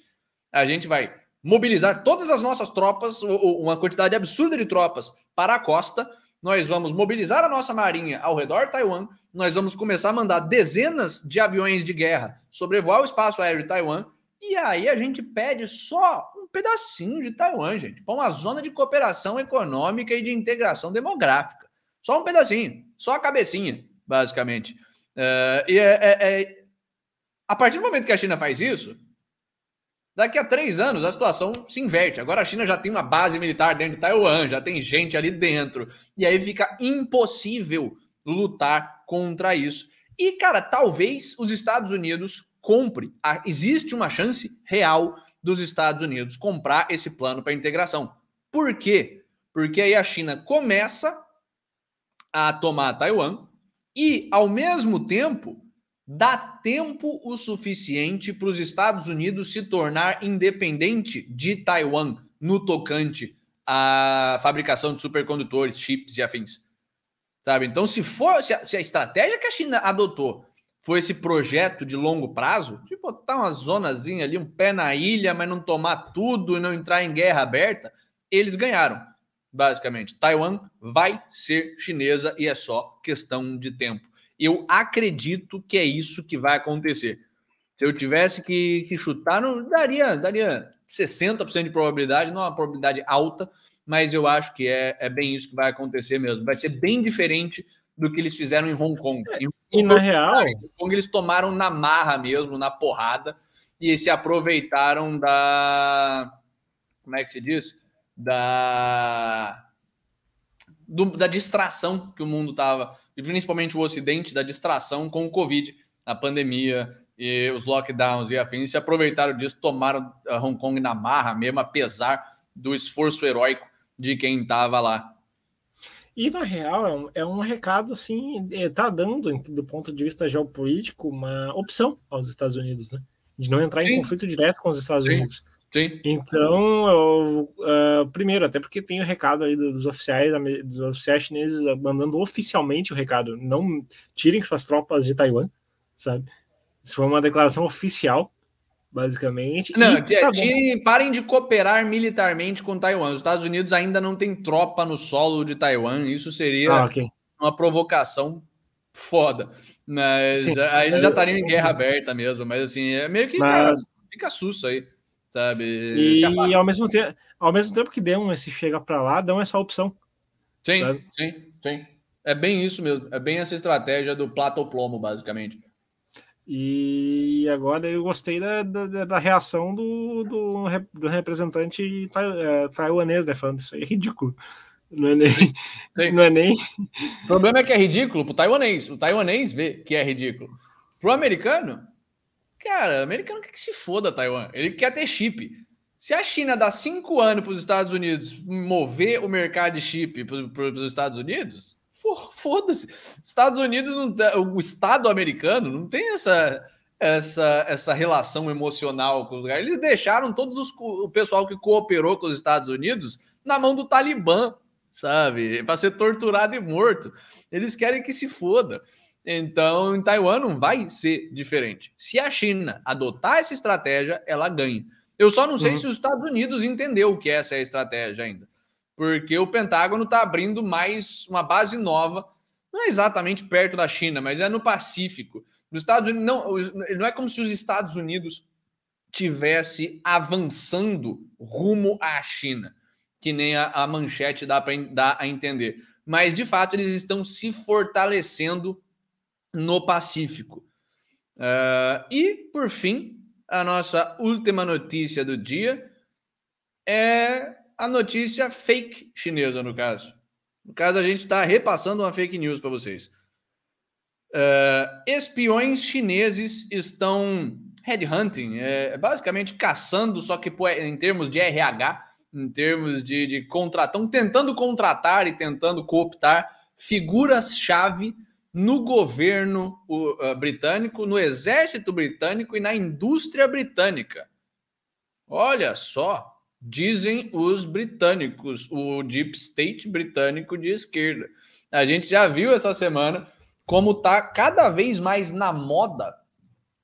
A gente vai mobilizar todas as nossas tropas, uma quantidade absurda de tropas para a costa. Nós vamos mobilizar a nossa marinha ao redor de Taiwan. Nós vamos começar a mandar dezenas de aviões de guerra sobrevoar o espaço aéreo de Taiwan. E aí a gente pede só um pedacinho de Taiwan, gente, para uma zona de cooperação econômica e de integração demográfica. Só um pedacinho, só a cabecinha, basicamente. A partir do momento que a China faz isso, daqui a 3 anos a situação se inverte. Agora a China já tem uma base militar dentro de Taiwan, já tem gente ali dentro. E aí fica impossível lutar contra isso. E, cara, talvez os Estados Unidos compre. Existe uma chance real dos Estados Unidos comprar esse plano para integração. Por quê? Porque aí a China começa a tomar Taiwan e, ao mesmo tempo, dá tempo o suficiente para os Estados Unidos se tornar independente de Taiwan no tocante à fabricação de supercondutores, chips e afins. Sabe? Então, se a estratégia que a China adotou foi esse projeto de longo prazo, de botar uma zonazinha ali, um pé na ilha, mas não tomar tudo e não entrar em guerra aberta, eles ganharam. Basicamente, Taiwan vai ser chinesa e é só questão de tempo. Eu acredito que é isso que vai acontecer. Se eu tivesse que chutar, não daria 60% de probabilidade, não é uma probabilidade alta, mas eu acho que é bem isso que vai acontecer mesmo. Vai ser bem diferente do que eles fizeram em Hong Kong. Na real, em Hong Kong eles tomaram na marra mesmo, na porrada, e se aproveitaram da... Como é que se diz? Da distração que o mundo estava, e principalmente o Ocidente, da distração com o Covid, a pandemia e os lockdowns e afins, se aproveitaram disso, tomaram Hong Kong na marra mesmo, apesar do esforço heróico de quem estava lá. E, na real, é um recado, assim, tá dando, do ponto de vista geopolítico, uma opção aos Estados Unidos, né? De não entrar em conflito direto com os Estados Unidos. Sim. Então, primeiro, até porque tem o recado aí dos oficiais chineses mandando oficialmente o recado, não tirem suas tropas de Taiwan, sabe? Isso foi uma declaração oficial, basicamente. Não, parem de cooperar militarmente com Taiwan. Os Estados Unidos ainda não tem tropa no solo de Taiwan, isso seria uma provocação foda. Mas aí eles já estariam em guerra aberta mesmo, mas assim, é meio que, cara, fica susto aí. sabe? E ao mesmo tempo que dão esse chega para lá, dão essa opção. Sim, sabe? sim. É bem isso mesmo. É bem essa estratégia do plata ou plomo, basicamente. E agora eu gostei da reação do representante taiwanês, né? Falando isso aí é ridículo. Não é nem. O problema é que é ridículo pro taiwanês. O taiwanês vê que é ridículo. Pro americano, cara, o americano quer que se foda Taiwan. Ele quer ter chip. Se a China dá 5 anos para os Estados Unidos mover o mercado de chip para os Estados Unidos, foda-se. Estados Unidos não tem, o Estado americano não tem essa relação emocional com os lugares. Eles deixaram o pessoal que cooperou com os Estados Unidos na mão do Talibã, sabe? Para ser torturado e morto. Eles querem que se foda. Então, em Taiwan não vai ser diferente. Se a China adotar essa estratégia, ela ganha. Eu só não sei se os Estados Unidos entendeu que essa é a estratégia ainda. Porque o Pentágono está abrindo mais uma base nova, não é exatamente perto da China, mas é no Pacífico. Nos Estados Unidos, não é como se os Estados Unidos tivesse avançando rumo à China, que nem a manchete dá a entender. Mas, de fato, eles estão se fortalecendo no Pacífico. E, por fim, a nossa última notícia do dia é a notícia fake chinesa, no caso. No caso, a gente está repassando uma fake news para vocês. Espiões chineses estão headhunting, basicamente caçando, só que em termos de RH, em termos de contratar, estão tentando contratar e tentando cooptar figuras-chave no governo britânico, no exército britânico e na indústria britânica. Olha só, dizem os britânicos, o Deep State britânico de esquerda. A gente já viu essa semana como está cada vez mais na moda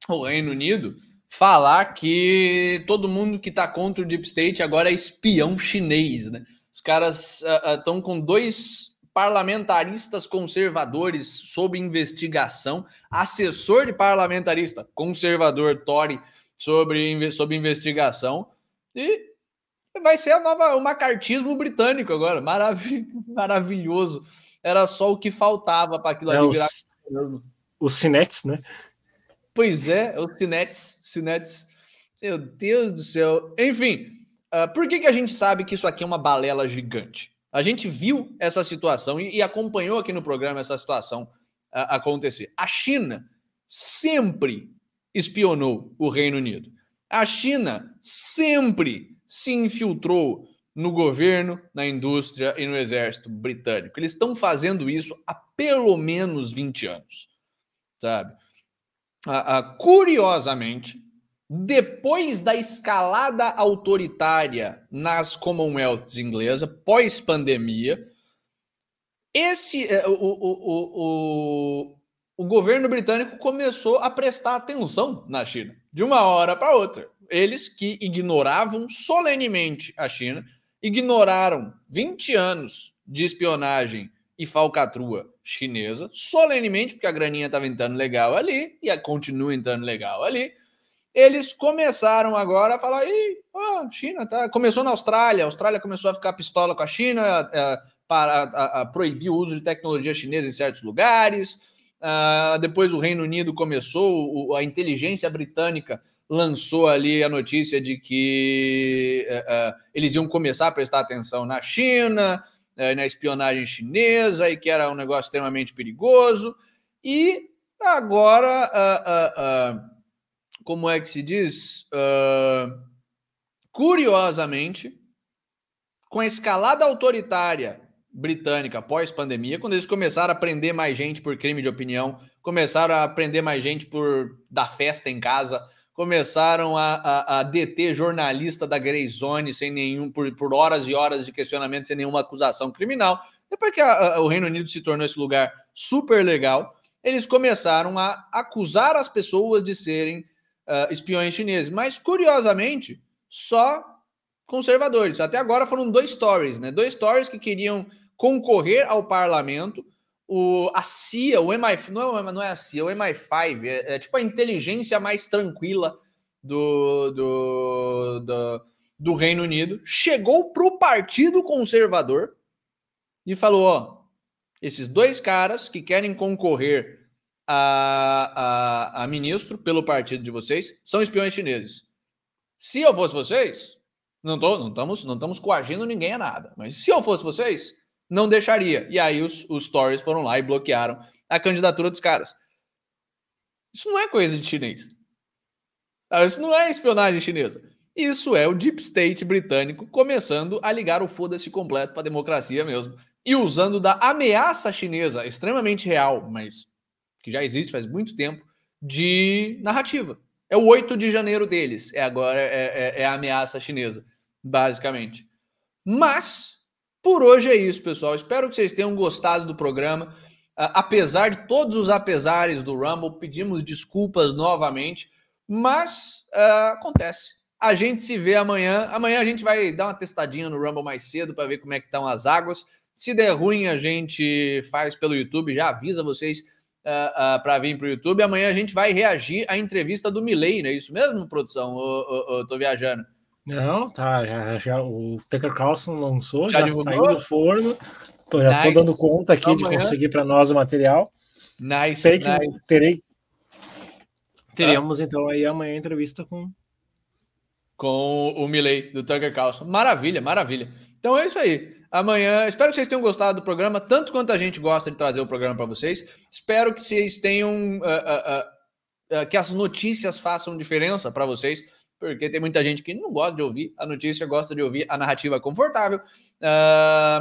o Reino Unido falar que todo mundo que está contra o Deep State agora é espião chinês, né? Os caras estão com 2 parlamentaristas conservadores sob investigação, assessor de parlamentarista conservador Tory sob investigação, e vai ser o macartismo britânico agora. Maravilhoso. Era só o que faltava para aquilo ali virar. Os cinetes, né? Pois é, os cinetes. Meu Deus do céu. Enfim, por que a gente sabe que isso aqui é uma balela gigante? A gente viu essa situação e acompanhou aqui no programa essa situação acontecer. A China sempre espionou o Reino Unido. A China sempre se infiltrou no governo, na indústria e no exército britânico. Eles estão fazendo isso há pelo menos 20 anos, sabe? Curiosamente, depois da escalada autoritária nas Commonwealths inglesas, pós-pandemia, o governo britânico começou a prestar atenção na China, de uma hora para outra. Eles que ignoravam solenemente a China, ignoraram 20 anos de espionagem e falcatrua chinesa, solenemente, porque a graninha estava entrando legal ali, e continua entrando legal ali. Eles começaram agora a falar, China, tá? Começou na Austrália, a Austrália começou a ficar pistola com a China, para proibir o uso de tecnologia chinesa em certos lugares. Depois o Reino Unido começou, a inteligência britânica lançou ali a notícia de que eles iam começar a prestar atenção na China, na espionagem chinesa, e que era um negócio extremamente perigoso. E agora, como é que se diz? Curiosamente, com a escalada autoritária britânica pós-pandemia, quando eles começaram a prender mais gente por crime de opinião, começaram a prender mais gente por dar festa em casa, começaram a deter jornalista da Grey Zone sem por horas e horas de questionamento, sem nenhuma acusação criminal. Depois que o Reino Unido se tornou esse lugar super legal, eles começaram a acusar as pessoas de serem espiões chineses. Mas, curiosamente, só conservadores. Até agora foram 2 stories, né? 2 stories que queriam concorrer ao parlamento. A CIA, o MI5, não é a CIA, o MI5, é tipo a inteligência mais tranquila do Reino Unido, chegou para o Partido Conservador e falou, ó, esses 2 caras que querem concorrer a ministro pelo partido de vocês são espiões chineses. Se eu fosse vocês, não estamos coagindo ninguém a nada, mas se eu fosse vocês, não deixaria. E aí os Tories foram lá e bloquearam a candidatura dos caras. Isso não é coisa de chinês. Isso não é espionagem chinesa. Isso é o Deep State britânico começando a ligar o foda-se completo para a democracia mesmo. E usando da ameaça chinesa, extremamente real, mas que já existe faz muito tempo, de narrativa. É o 8 de janeiro deles. Agora é a ameaça chinesa, basicamente. Mas, por hoje é isso, pessoal. Espero que vocês tenham gostado do programa. Apesar de todos os apesares do Rumble, pedimos desculpas novamente. Mas acontece. A gente se vê amanhã. Amanhã a gente vai dar uma testadinha no Rumble mais cedo para ver como é que estão as águas. Se der ruim, a gente faz pelo YouTube. Já avisa vocês para vir para o YouTube. Amanhã a gente vai reagir à entrevista do Milley, não é isso mesmo, produção? Eu tô viajando. Não, tá. Já o Tucker Carlson lançou, Já saiu do forno. Já tô dando conta aqui de conseguir para nós o material. Nice. Teremos então aí amanhã a entrevista com o Milley, do Tucker Carlson. Maravilha. Então é isso aí. Amanhã, espero que vocês tenham gostado do programa, tanto quanto a gente gosta de trazer o programa para vocês. Espero que vocês tenham... que as notícias façam diferença para vocês, porque tem muita gente que não gosta de ouvir a notícia, gosta de ouvir a narrativa confortável,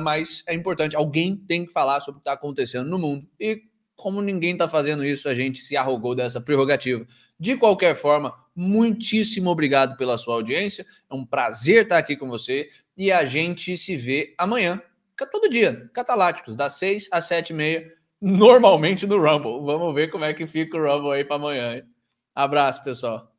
mas é importante, alguém tem que falar sobre o que está acontecendo no mundo, e como ninguém está fazendo isso, a gente se arrogou dessa prerrogativa. De qualquer forma, muitíssimo obrigado pela sua audiência, é um prazer estar aqui com você, e a gente se vê amanhã, todo dia, Cataláticos, das 6 às 7h30, normalmente no Rumble. Vamos ver como é que fica o Rumble aí para amanhã. Hein? Abraço, pessoal.